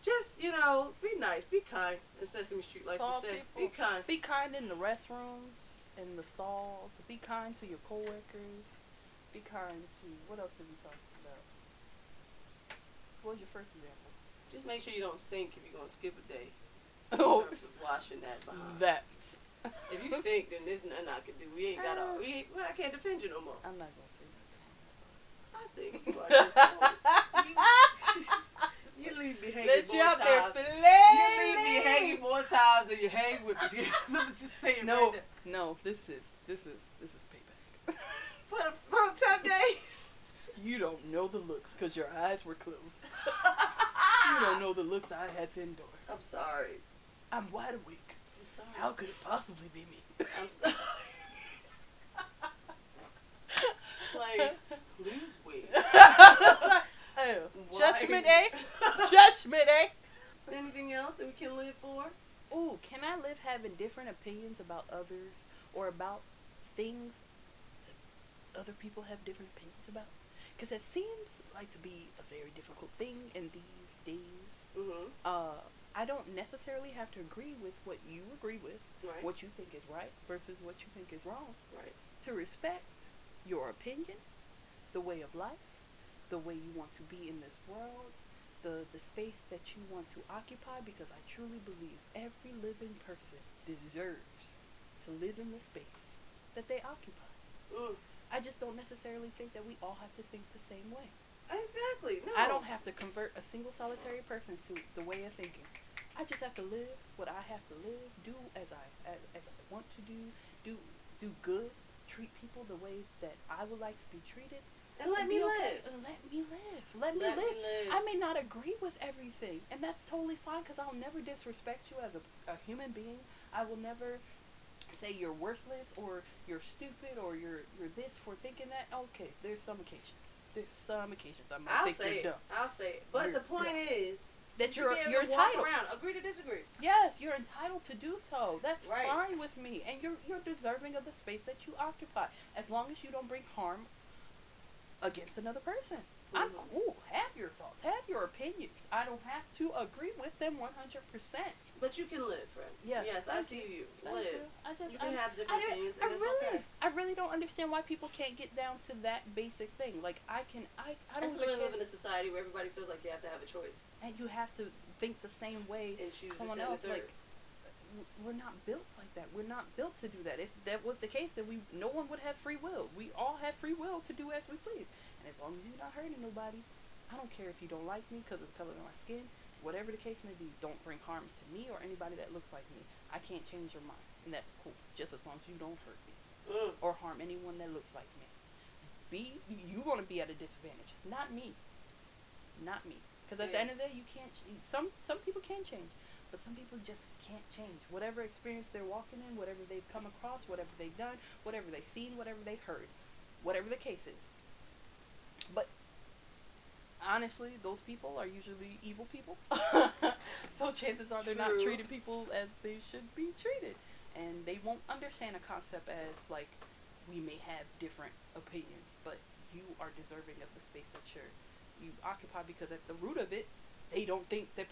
Just, you know, be nice, be kind. As Sesame Street likes Tall to say. people. Be kind. Be kind in the restrooms, in the stalls. Be kind to your coworkers. Be kind to, what else did we talk about? What was your first example? Just make sure you don't stink if you're going to skip a day. Oh. In terms of washing that behind. That. If you stink, then there's nothing I can do. We ain't got all. I can't defend you no more. I'm not going to say that. I think you are just so. You leave me hanging Let more you out there times. fillet. You leave me hanging more times than you hang with me. Let me just say it No, right now. no, this is payback. For the 10 days. You don't know the looks because your eyes were closed. You don't know the looks I had to endure. I'm sorry. I'm wide awake. I'm sorry. How could it possibly be me? I'm sorry. Like, lose weight. Oh, Why? judgment, eh? Judgment, eh? Anything else that we can live for? Ooh, can I live having different opinions about others or about things that other people have different opinions about? Because it seems like to be a very difficult thing in these days. Mm-hmm. I don't necessarily have to agree with what you agree with, Right. what you think is right versus what you think is wrong. Right. To respect your opinion, the way of life, the way you want to be in this world, the space that you want to occupy, because I truly believe every living person deserves to live in the space that they occupy. Mm. I just don't necessarily think that we all have to think the same way. Exactly. No. I don't have to convert a single solitary person to the way of thinking. I just have to live what I have to live, do as I want to do good, treat people the way that I would like to be treated. And let me live. Let me live. Let me live. I may not agree with everything, and that's totally fine because I'll never disrespect you as a human being. I will never say you're worthless or you're stupid or you're this for thinking that. Okay, there's some occasions. I might I'll think say you're it. dumb. I'll say it. But the point is that you're entitled. around. Agree to disagree. Yes, you're entitled to do so. That's Right. fine with me, and you're deserving of the space that you occupy, as long as you don't bring harm against another person. Mm-hmm. I'm cool. Have your thoughts. Have your opinions. I don't have to agree with them 100%. But you can live, friend. Yes, I see you. Live. You can have different opinions, and I really don't understand why people can't get down to that basic thing. Like, I don't That's because we live in a society where everybody feels like you have to have a choice. and you have to think the same way And choose someone the else. third. Like, we're not built like that. We're not built to do that. If that was the case, then no one would have free will. We all have free will to do as we please. And as long as you're not hurting nobody, I don't care if you don't like me because of the color of my skin. Whatever the case may be, don't bring harm to me or anybody that looks like me. I can't change your mind, and that's cool. Just as long as you don't hurt me or harm anyone that looks like me. You want to be at a disadvantage, not me. Not me. Because at the end of the day, you can't. Some people can change, but some people just can't change. Whatever experience they're walking in, whatever they've come across, whatever they've done, whatever they've seen, whatever they've heard, whatever the case is. But honestly, those people are usually evil people. So chances are they're not treating people as they should be treated. And they won't understand a concept as, like, we may have different opinions, but you are deserving of the space that you occupy, because at the root of it, they don't think that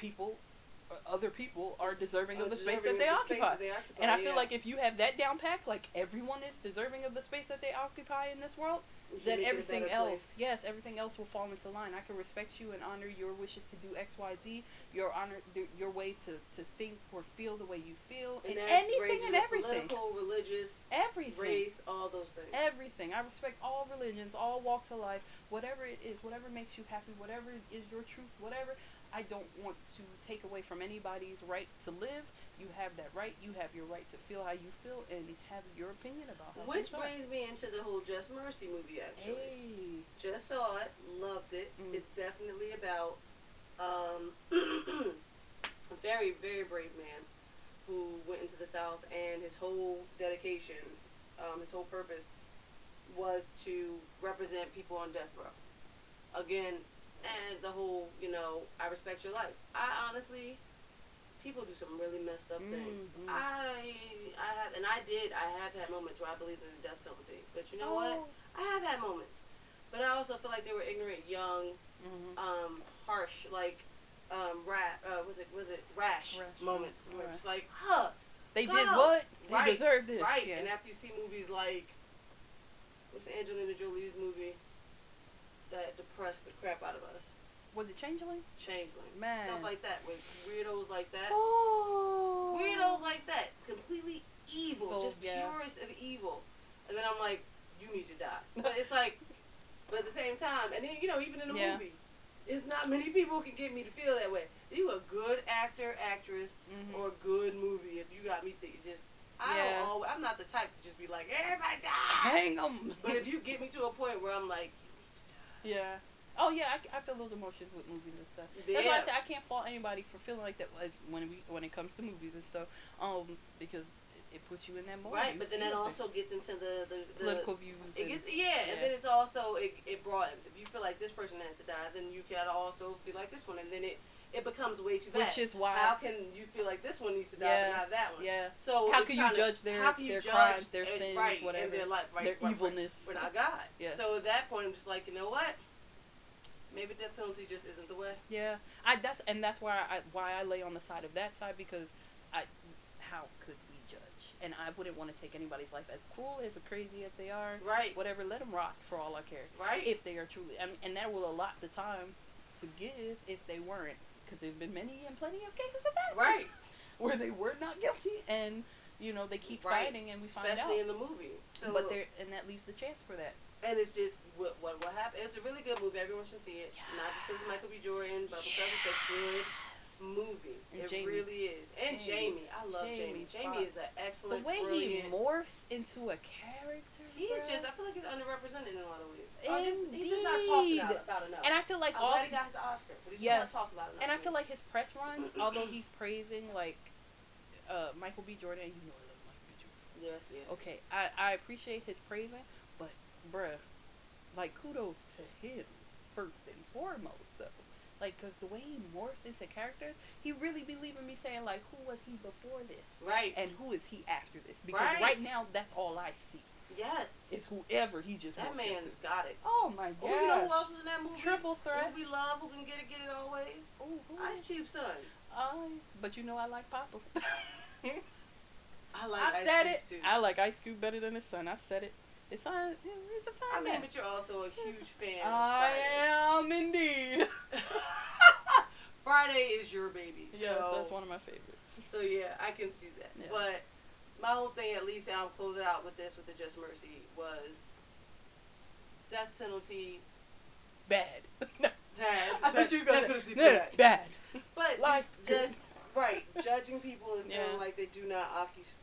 other people are deserving of the space that they occupy. And I feel like if you have that down packed, like everyone is deserving of the space that they occupy in this world, then everything else, everything else will fall into line. I can respect you and honor your wishes to do X, Y, Z, your way to think or feel the way you feel, and anything and everything. Political, religious, everything, race, all those things. Everything. I respect all religions, all walks of life, whatever it is, whatever makes you happy, whatever is your truth, whatever. I don't want to take away from anybody's right to live. You have that right. You have your right to feel how you feel and have your opinion about how Which brings me into the whole Just Mercy movie, actually. Hey. Just saw it. Loved it. Mm. It's definitely about a very, very brave man who went into the South, and his whole dedication, his whole purpose was to represent people on death row. Again, and the whole, I respect your life. I honestly, people do some really messed up things. I have had moments where I believed in the death penalty. But you know what? I have had moments. But I also feel like they were ignorant, young, harsh, like, rash moments. Where it's like, they did what? Right. They deserved this. Right. Yeah. And after you see movies like, what's Angelina Jolie's movie that depressed the crap out of us? Was it Changeling? Changeling. Man. Stuff like that, with weirdos like that. Oh. Weirdos like that. Completely evil. Just purest of evil. And then I'm like, you need to die. But it's like, but at the same time, and then, even in the movie, it's not many people can get me to feel that way. You a good actor, actress, or a good movie if you got me thinking just, I'm not the type to just be like, everybody die. Hang 'em. But if you get me to a point where I'm like, you need to die. Yeah. Oh yeah, I feel those emotions with movies and stuff. Yeah. That's why I say I can't fault anybody for feeling like that when it comes to movies and stuff. Because it puts you in that moment. Right, but then that also gets into the political views. And then it's also it broadens. If you feel like this person has to die, then you can also feel like this one, and then it becomes way too bad. Which is why, how can you feel like this one needs to die but not that one? Yeah. So how can you judge their crimes, their sins, whatever, and their life, their evilness? We're not God. Yeah. So at that point, I'm just like, you know what? Maybe death penalty just isn't the way. Yeah, that's why I lay on the side of that side, because how could we judge? And I wouldn't want to take anybody's life, as cruel, as crazy as they are. Right. Whatever, let them rock for all I care. Right. If they are truly, and that will allot the time to give if they weren't, because there's been many and plenty of cases of that. Right. Where they were not guilty, and they keep fighting, and we find out. Especially in the movie. So, and that leaves the chance for that. And it's just what happened. It's a really good movie. Everyone should see it. Yes. Not just because of Michael B. Jordan, but because it's a good movie. And it really is. And Jamie. I love Jamie. Jamie is an excellent, the way he morphs into a character. He's just, I feel like he's underrepresented in a lot of ways. Indeed. He's just not talked about enough. And I feel like I'm glad he got his Oscar, but he's just not talked about enough. And I feel like his press runs, although he's praising Michael B. Jordan, I love Michael B. Jordan. Yes. Okay, I appreciate his praising, but bruh, kudos to him first and foremost, though. Because the way he morphs into characters, he really be leaving me saying, who was he before this? Right. And who is he after this? Because right now, that's all I see. Yes. Is whoever he just that man's into. got it. Oh, my God. You know who else was in that movie? Triple threat. Who we love, who can get it always. Ooh. Ice Cube's son. But I like Papa. I like Ice Cube, too. I like Ice Cube better than his son. I said it. It's a fine man. But you're also a huge fan of Friday. I am indeed. Friday is your baby. So, yes, that's one of my favorites. So yeah, I can see that. Yeah. But my whole thing, at least, and I'll close it out with this, with the Just Mercy, was death penalty. Bad. I bet you guys bad. But just right, judging people and feeling like they do not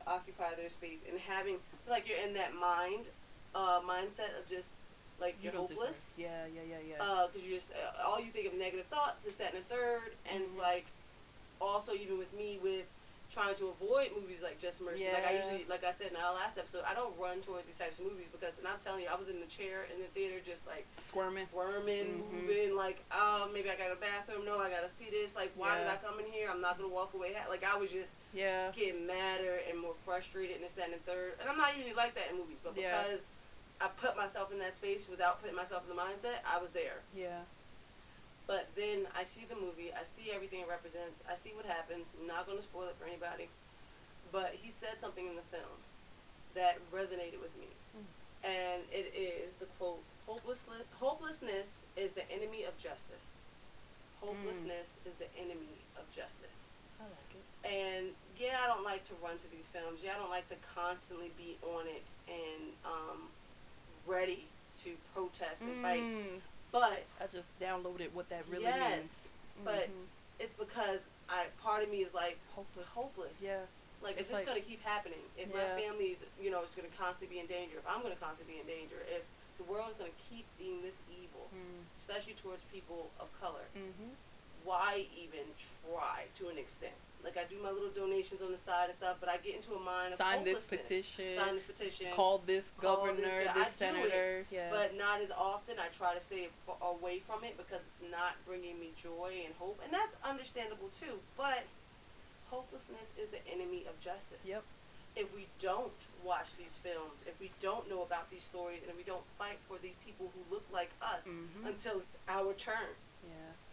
occupy their space, and having you're in that mindset of just you're hopeless. Yeah. Because you just all you think of negative thoughts, this, that, and the third, and it's also even with me with trying to avoid movies like Just Mercy. Yeah. I usually, like I said in our last episode, I don't run towards these types of movies because, and I'm telling you, I was in the chair in the theater just squirming, moving, maybe I got a bathroom. No, I gotta see this. Why did I come in here? I'm not gonna walk away. I was just getting madder and more frustrated and this, that, and the third. And I'm not usually like that in movies, but because I put myself in that space without putting myself in the mindset, I was there. Yeah. But then I see the movie, I see everything it represents, I see what happens. I'm not going to spoil it for anybody. But he said something in the film that resonated with me. And it is the quote, hopelessness is the enemy of justice. Hopelessness is the enemy of justice. I like it. And I don't like to run to these films. I don't like to constantly be on it and ready to protest and fight. But I just downloaded what that really means. But it's because part of me is hopeless. Yeah. Is this going to keep happening? If my family is, is going to constantly be in danger, if I'm going to constantly be in danger, if the world is going to keep being this evil, especially towards people of color, why even try to an extent? Like, I do my little donations on the side and stuff, but I get into a mind of Sign this hopelessness. petition. Sign this petition. Call this governor, I this senator. Yeah. But not as often. I try to stay away from it because it's not bringing me joy and hope. And that's understandable, too. But hopelessness is the enemy of justice. Yep. If we don't watch these films, if we don't know about these stories, and if we don't fight for these people who look like us until it's our turn,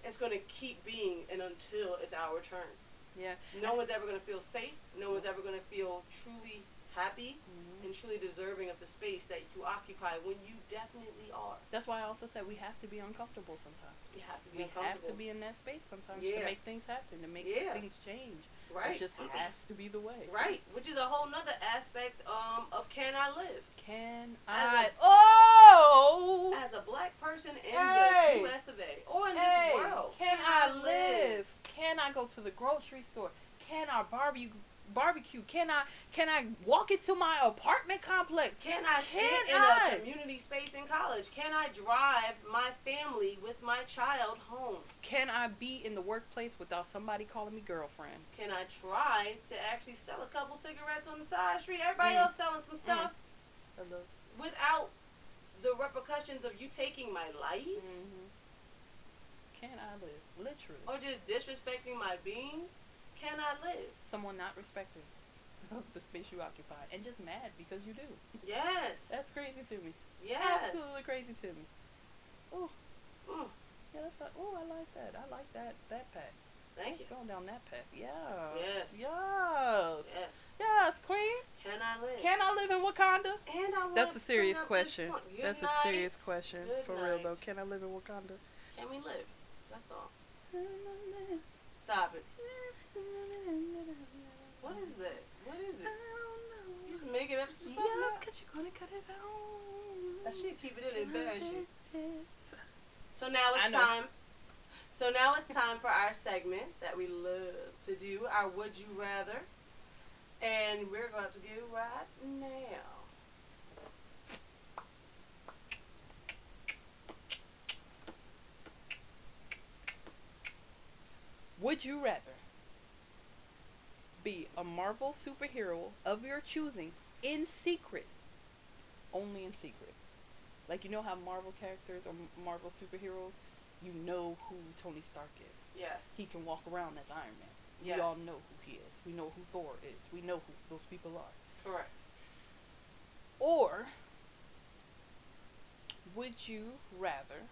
it's going to keep being and until it's our turn. Yeah. No one's ever going to feel safe. No one's ever going to feel truly happy and truly deserving of the space that you occupy when you definitely are. That's why I also said we have to be uncomfortable sometimes. You have to be uncomfortable. We have to be in that space sometimes to make things happen, to make things change. Right. It just has to be the way. Right. Which is a whole nother aspect of Can I Live? Can I? As a black person in the U.S. of A. Or in this world. Can I live? Can I go to the grocery store? Can I barbecue? Can I walk into my apartment complex? Can I sit in a community space in college? Can I drive my family with my child home? Can I be in the workplace without somebody calling me girlfriend? Can I try to actually sell a couple cigarettes on the side street? Everybody else selling some stuff without the repercussions of you taking my life? Can I live? Literally. Or just disrespecting my being? Can I live? Someone not respecting the space you occupy and just mad because you do. Yes. That's crazy to me. Yes. Absolutely crazy to me. Oh. Yeah, that's like, I like that. I like that path. Thank you. Going down that path. Yeah. Yes. Yes. Yes. Yes, queen. Can I live? Can I live in Wakanda? And I That's a serious question. That's a serious question. For real though. Can I live in Wakanda? Can we live? That's all. Stop it. What is that? What is it? I don't know. You just making up some stuff now? Because you're going to cut it out. I should keep it in and embarrass you. So now it's time. So now it's time for our segment that we love to do, our Would You Rather. And we're going to go right now. Would you rather be a Marvel superhero of your choosing in secret? Only in secret. Like, you know how Marvel characters or Marvel superheroes, you know who Tony Stark is. Yes. He can walk around as Iron Man. Yes. We all know who he is. We know who Thor is. We know who those people are. Correct. Or would you rather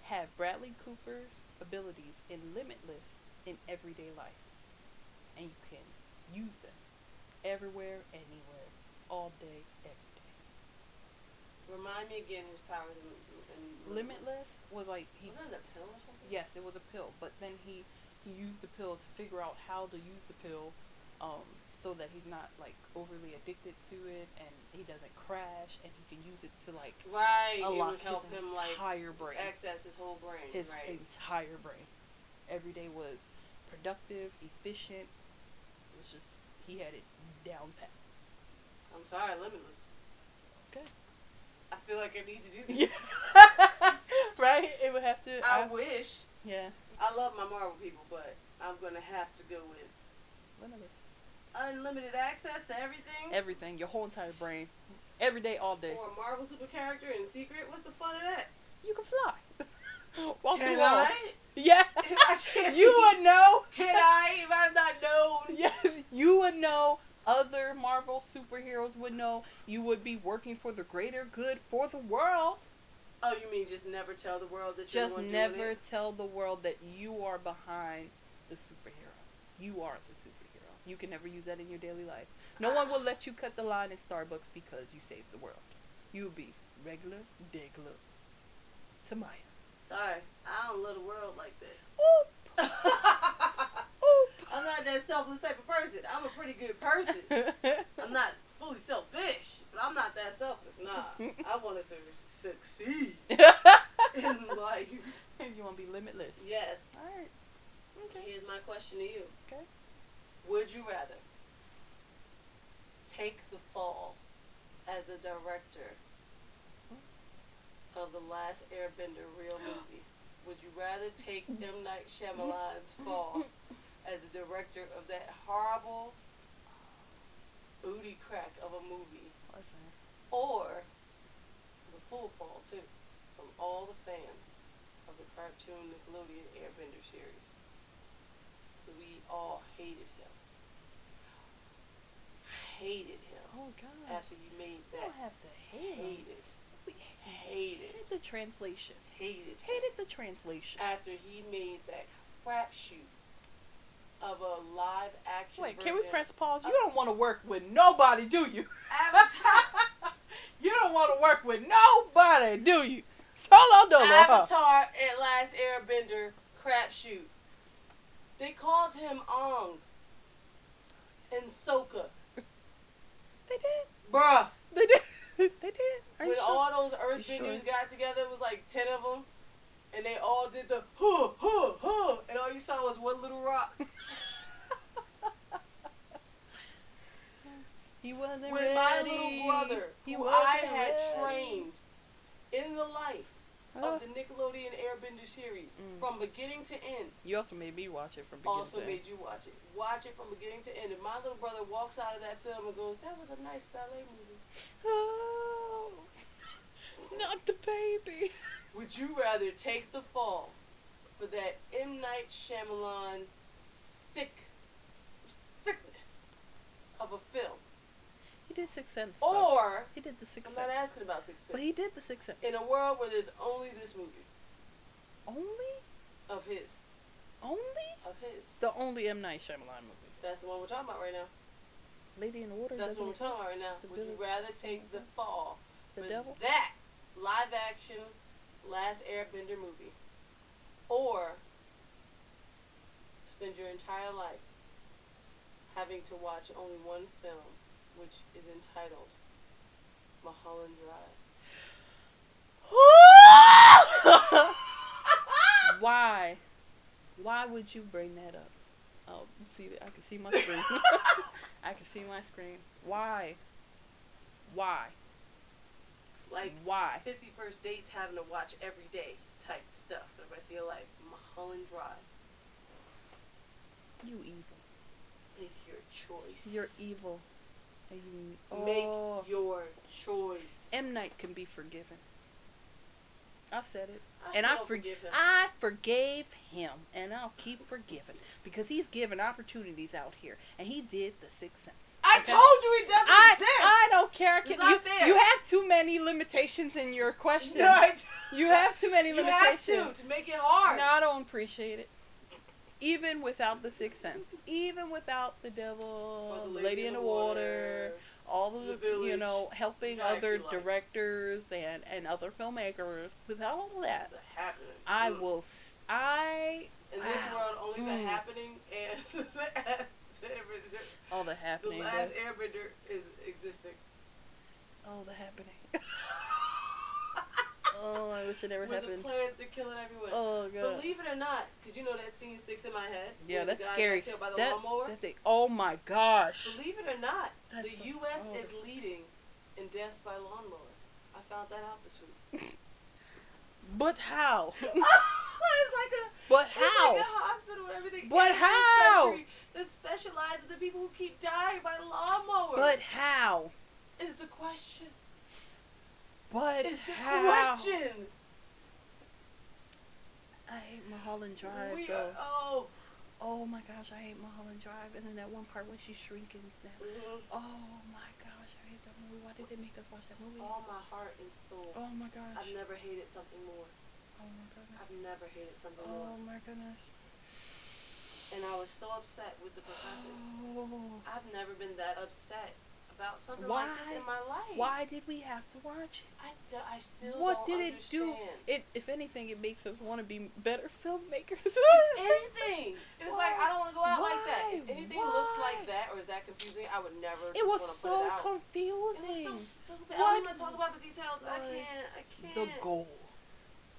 have Bradley Cooper's abilities in Limitless in everyday life, and you can use them everywhere, anywhere, all day, every day? Remind me again his powers in Limitless was like wasn't it a pill or something? Yes, it was a pill, but then he used the pill to figure out how to use the pill, so that he's not like overly addicted to it, and he doesn't crash, and he can use it to like it would unlock help his him entire brain, access his whole brain, his entire brain. Every day was productive, efficient. It was just, he had it down pat. I'm sorry, Limitless. Okay. I feel like I need to do this. Yeah. Right? It would have to. I wish. Yeah. I love my Marvel people, but I'm gonna have to go with Limitless. Unlimited access to everything. Everything, your whole entire brain, every day, all day. Or a Marvel super character in secret. What's the fun of that? You can fly. Walk Can through walls. I? Yeah. You would know. Can I? If I'm not known. Yes, you would know. Other Marvel superheroes would know. You would be working for the greater good for the world. Oh, you mean just never tell the world that you're the one doing it? Just never tell the world that you are behind the superhero. You are the superhero. You can never use that in your daily life. No one will let you cut the line in Starbucks because you saved the world. You will be regular, degular Tamiyah. Sorry, I don't love the world like that. Oop. Oop. I'm not that selfless type of person. I'm a pretty good person. I'm not fully selfish, but I'm not that selfless. Nah, I wanted to succeed in life. You want to be limitless. Yes. All right. Okay. Here's my question to you. Okay. Would you rather take the fall as the director of the last Airbender real movie? would you rather take M. Night Shyamalan's fall as the director of that horrible booty crack of a movie, or the full fall too, from all the fans of the cartoon Nickelodeon Airbender series? We all hated him. Oh God! After you made that. You don't have to hate it. We hated the translation. Hated the translation. After he made that crapshoot of a live action. Wait, can we press pause? You don't want to work with nobody, do you? Avatar. You don't want to work with nobody, do you? Solo Dolo. Avatar at Last Airbender crapshoot. They called him Aang and Sokka. They did. Bruh. They did. They did. When all those earthbenders got together, it was like 10 of them. And they all did the huh, huh, huh. And all you saw was one little rock. He wasn't when ready. My little brother, who I had trained in the life of the Nickelodeon Airbender series, from beginning to end. You also made me watch it from beginning to end. Also made you watch it. Watch it from beginning to end. And my little brother walks out of that film and goes, "That was a nice ballet movie." Oh, not the baby. Would you rather take the fall for that M. Night Shyamalan sickness of a film? He did Sixth Sense. Or he did the Sixth I'm Sense. not asking about Sixth Sense. But he did the Sixth Sense. In a world where there's only this movie. Only? Of his. Only? Of his. The only M. Night Shyamalan movie. That's the one we're talking about right now. Lady in the Water. That's what we're talking about right now. Would you rather take the fall the for devil? that live action Last Airbender movie, or spend your entire life having to watch only one film, which is entitled Mulholland Drive? Why? Why would you bring that up? Oh, see, I can see my screen. I can see my screen. Why? Why? Like, why? 50 First Dates having to watch every day type stuff for the rest of your life. Mulholland Drive. You evil. Make your choice. You're evil. And you, Make your choice. M. Night can be forgiven. I said it. I forgive him. I forgave him, and I'll keep forgiving because he's given opportunities out here, and he did the Sixth Sense. I told you he doesn't exist. I don't care. It's not fair. You have too many limitations in your question. No, you have too many limitations. You have to make it hard. No, I don't appreciate it. Even without the Sixth Sense, even without the devil, the lady in the water, all of the village, helping other directors and other filmmakers, without all of that, I will. In this world, only the happening and all the happening. The Last Airbender is existing. Oh, the happening. Oh, I wish it never happened. Where the plants are killing everyone. Oh, God. Believe it or not, because you know that scene sticks in my head. Yeah, that's the guy scary. got killed by the lawnmower. Oh, my gosh. Believe it or not, that's the U.S. is leading in deaths by lawnmower. I found that out this week. But how? It's like a hospital and everything. But in how? This country that specializes in the people who keep dying by the lawnmower. But how? Is the question. But is the how? question. I hate Mulholland Drive, Oh my gosh, I hate Mulholland Drive. And then that one part when she's shrinking and snap. Oh my gosh, I hate that movie. Why did they make us watch that movie? All my heart and soul. Oh my gosh. I've never hated something more. Oh my goodness. I've never hated something more. Oh my goodness. And I was so upset with the professors. Oh. I've never been that upset about something like this in my life. Why did we have to watch it? I still what don't did understand. it do? If anything, it makes us want to be better filmmakers. Anything. It was like, I don't want to go out like that. If anything looks like that or is that confusing, I would never just want to put it out. Confusing. It was so stupid. I don't even talk about the details. I can't. The goal.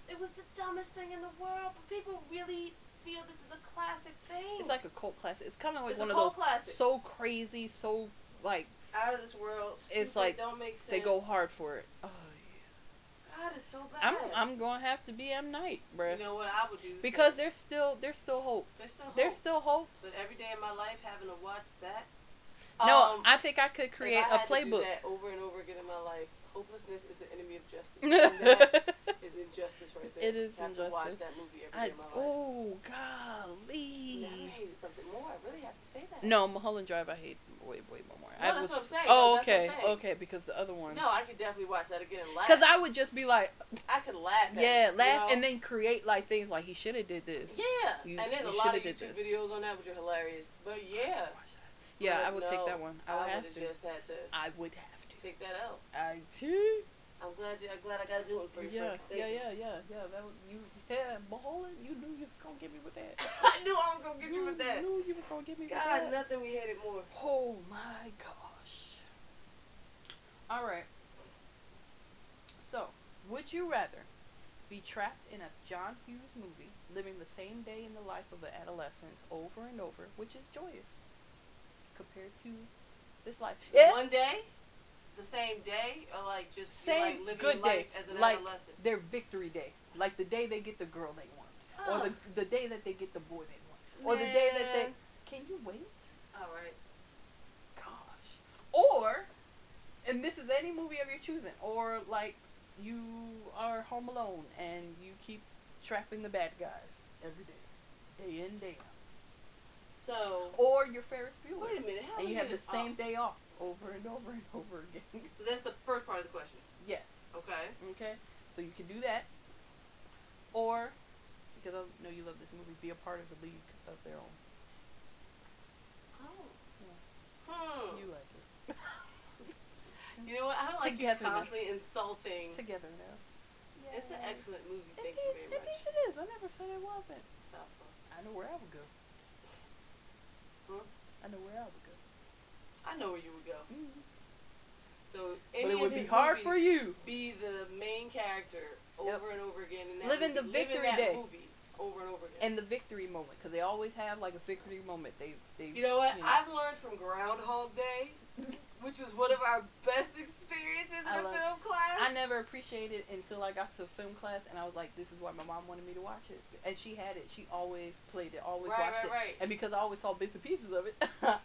It was the dumbest thing in the world, but people really feel this is a classic thing. It's like a cult classic. It's kind of like it's one of those classic. So crazy, so like out of this world. Stupid, it's like don't make sense. They go hard for it. Oh yeah. God, it so bad. I'm gonna have to be M Night, bruh. You know what I would do? Because there's still hope. There's still hope. There's still hope. But every day of my life having to watch that. No, I think I could create if I a had playbook. To do that over and over again in my life. Hopelessness is the enemy of justice. And that is injustice right there. It is I have injustice. to watch that movie every day of my life. Oh, golly. Now I hated something more. I really have to say that. No, Mulholland Drive I hate way more. No, that's what I'm saying. Oh, that's okay. what I'm saying. Okay, because the other one. No, I could definitely watch that again and laugh. Because I would just be like. I could laugh at yeah, it, laugh you know? and then create like things like he should have did this. Yeah. And there's a lot of YouTube videos on that which are hilarious. But yeah. Yeah, I would take that one. I would have to. Just had to. I would have to take that out. I'm glad I got a good one for you. Yeah. That was, Mulholland, you knew you was gonna get me with that. I knew I was gonna get you with that. You knew you was gonna get me with God, that. nothing we hated more. Oh my gosh. All right. So, would you rather be trapped in a John Hughes movie, living the same day in the life of an adolescent over and over, which is joyous, compared to this life? Yeah. One day? The same day? Or like just same like living good life day. as an Like adolescent? their victory day. Like the day they get the girl they want. Or the day that they get the boy they want. Or the day that they... Can you wait? Alright. Gosh. Or, and this is any movie of your choosing, or like you are home alone and you keep trapping the bad guys every day. Day in, day out. So... Or you're Ferris Bueller. Wait a minute. How and you have the same day off over and over and over again. So that's the first part of the question. Yes. Okay. Okay. So you can do that. Or, because I know you love this movie, be a part of the League of Their Own. Oh. Yeah. You like it. You know what? I don't like you constantly insulting. Togetherness. Yeah. It's an excellent movie. Thank you very much. Indeed it is. I never said it wasn't. I know where I would go. I know where I would go. I know where you would go. Mm-hmm. So but it would be hard for you. Be the main character over and over again in that Living movie. the victory Live in that day. movie over and over again. And the victory moment, because they always have like a victory moment. They you know what? I've learned from Groundhog Day, which was one of our best experiences in a film class. I never appreciated it until I got to film class, and I was like, this is why my mom wanted me to watch it. And she had it. She always played it, always watched it. Right. And because I always saw bits and pieces of it,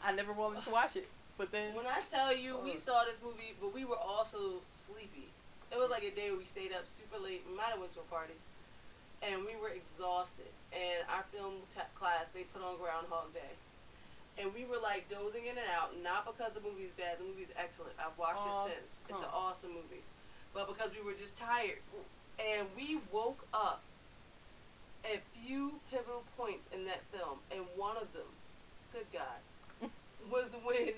I never wanted to watch it. But then... When I tell you, we saw this movie, but we were also sleepy. It was like a day where we stayed up super late. We might have went to a party. And we were exhausted. And our film class, they put on Groundhog Day. And we were like dozing in and out, not because the movie's bad. The movie's excellent. I've watched it since. It's an awesome movie. But because we were just tired. And we woke up at few pivotal points in that film. And one of them, good God, was when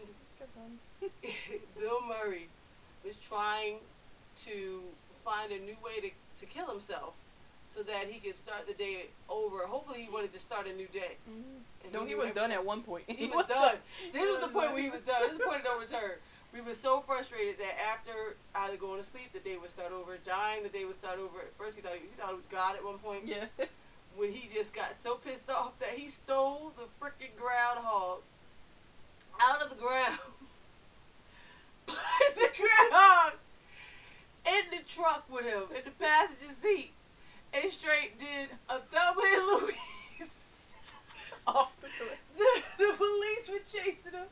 Bill Murray was trying to find a new way to kill himself so that he could start the day over. Hopefully he wanted to start a new day. Mm-hmm. No, he was done at one point. He was done. This was the point where he was done. This is the point of no return. We were so frustrated that after either going to sleep, the day would start over. Dying, the day would start over. At first he thought it was God at one point. Yeah. When he just got so pissed off that he stole the freaking groundhog out of the ground. Put the groundhog in the truck with him, in the passenger seat. And straight did a Thelma and Louise. Off the cliff. The police were chasing him.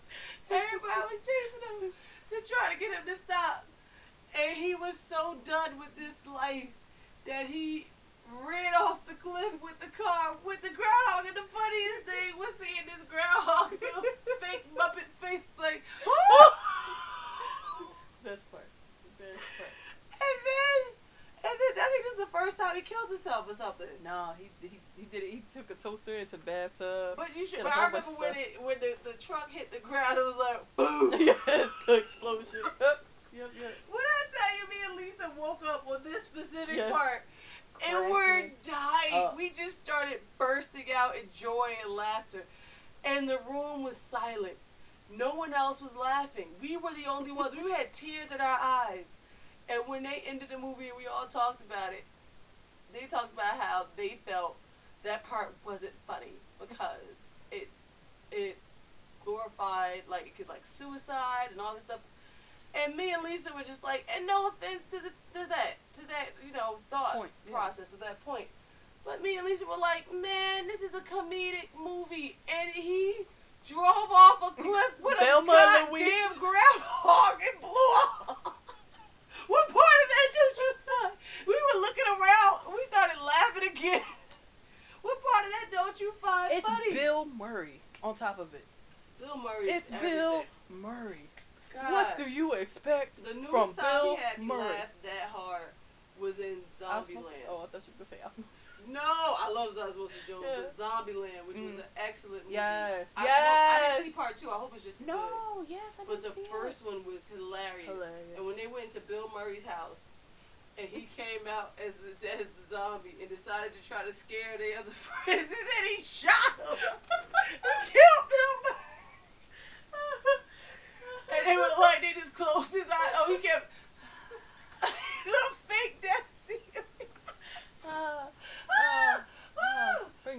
Everybody was chasing him to try to get him to stop. And he was so done with this life that he ran off the cliff with the car with the groundhog. And the funniest thing was seeing this groundhog little fake Muppet face like, woo! Best part. And then I think this was the first time he killed himself or something. No, he did it. He took a toaster into the bathtub. But you should. But I remember when the truck hit the ground, it was like boom. Yes, explosion. Yep. When I tell you, me and Lisa woke up on this specific part, Cracking and we're dying. We just started bursting out in joy and laughter, and the room was silent. No one else was laughing. We were the only ones. We had tears in our eyes. And when they ended the movie and we all talked about it, they talked about how they felt that part wasn't funny because it glorified, like, it could, like, suicide and all this stuff. And me and Lisa were just like, and no offense to that, you know, process to that point. But me and Lisa were like, man, this is a comedic movie, and he drove off a cliff with a goddamn groundhog and blew off. What part of that don't you find? We were looking around, we started laughing again. What part of that don't you find funny? It's Bill Murray on top of it. Bill Murray. It's Bill Murray. God. What do you expect from Bill he had me Murray? laugh that hard was in Zombieland. Oh, I thought you were going to say Osmosis. No, I love Osmosis Jones, but Zombieland, which was an excellent movie. Yes, I didn't see part 2. I hope it's just good. Yes, I didn't see it. But the first one was hilarious. And when they went into Bill Murray's house, and he came out as the zombie and decided to try to scare the other friends, and then he shot him. He killed Bill Murray. And they were like, they just closed his eyes. Oh, he kept little fake death scene.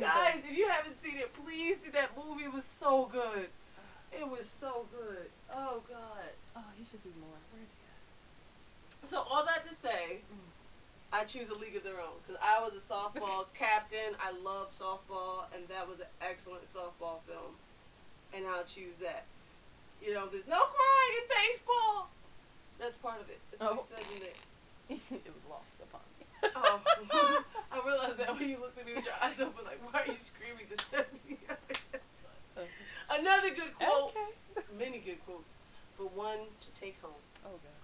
Guys, if you haven't seen it, please see that movie. It was so good. It was so good. Oh, God. Oh, he should do more. Where is he at? So, all that to say, I choose A League of Their Own. Because I was a softball captain. I love softball. And that was an excellent softball film. And I'll choose that. You know, there's no crying in baseball. That's part of it. That's what he says in there. It was lost upon me. Oh. I realized that when you looked at me with your eyes open, like, why are you screaming this at me? Another good quote. Okay. Many good quotes. For one to take home. Oh, God.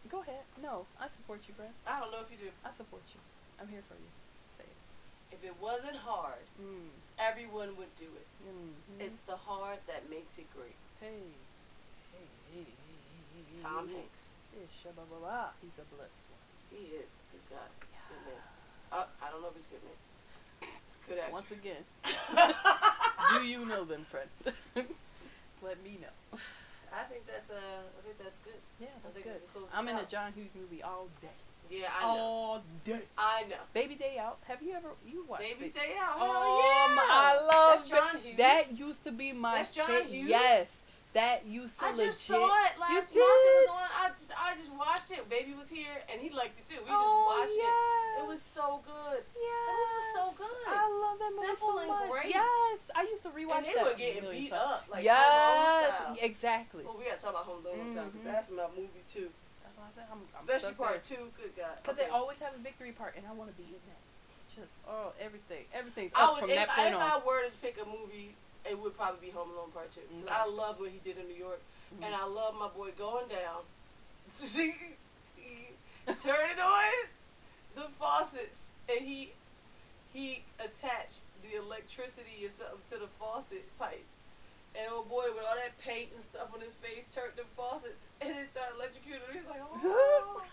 Go ahead. No, I support you, Brad. I don't know if you do. I support you. I'm here for you. Say it. If it wasn't hard, everyone would do it. Mm-hmm. It's the hard that makes it great. Hey. Tom Hanks. He's a blessed one. He is. Good God. He's a good man. I don't know if he's a good man. It's a good actor. Once again. Do you know them, friend? Let me know. I think that's good. Yeah, that's good. I'm in a John Hughes movie all day. Yeah, I know. All day. I know. Baby Day Out. Have you watched Baby Day Out? Oh, yeah. I love That's John Hughes. That used to be my That's John Hughes? Yes. That used to I legit. just saw it last month. It was on. I just watched it. Baby was here, and he liked it too. We just watched it. It was so good. Yeah. That movie was so good. I love that movie Simple so and much. great. Yes. I used to rewatch that. And they were getting beat up. Like yes. Home Alone style. Exactly. Well, we got to talk about Home Alone time. That's my movie too. That's what I said. I'm Especially part 2. Good God. Because they always have a victory part, and I want to be in that. Just, everything's up from that point on. If I were to pick a movie, it would probably be Home Alone Part 2. Okay. I loved what he did in New York. And I love my boy going down, turning on the faucets, and he attached the electricity or something to the faucet pipes. And old boy with all that paint and stuff on his face turned the faucet, and it started electrocuting. He's like, oh,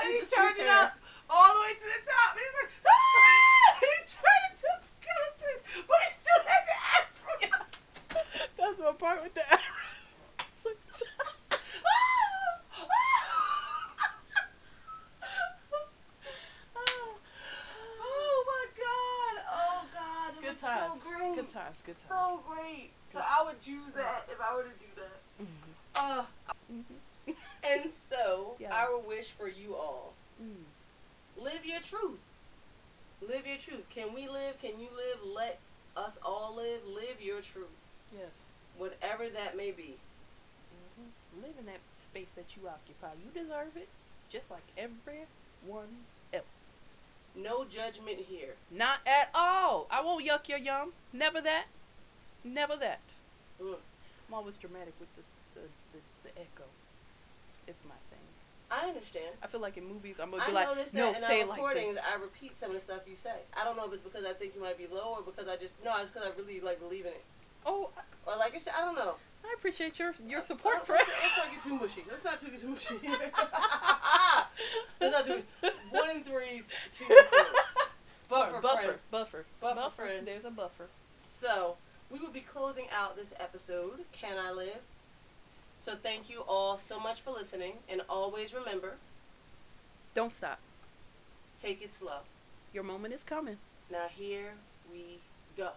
and he turned it up all the way to the top, and he's like, ah! And he turned into a skeleton, but he still had the afro. That's my part with the arrow. Oh my God! Oh God! It was so great. Good times. So great. So I would choose that if I were to do that. And so our wish for you all: live your truth. Live your truth. Can we live? Can you live? Let us all live. Live your truth. Yes. Whatever that may be. Live in that space that you occupy. You deserve it, just like everyone else. No judgment here. Not at all. I won't yuck your yum. Never that. Never that. I'm always dramatic with this, the echo. It's my thing. I understand. I feel like in movies I'm gonna be like, noticed no, that say in our like recordings, this. I repeat some of the stuff you say. I don't know if it's because I think you might be low or because it's because I really like believe in it. Oh. Or like it's, I don't know. I appreciate your support, friend. Let's not get too mushy. Let's not get too mushy. Let's not do 1 and 3s, 2 and 4s. Buffer, friend. There's a buffer. So we will be closing out this episode. Can I live? So thank you all so much for listening, and always remember: don't stop. Take it slow. Your moment is coming. Now here we go.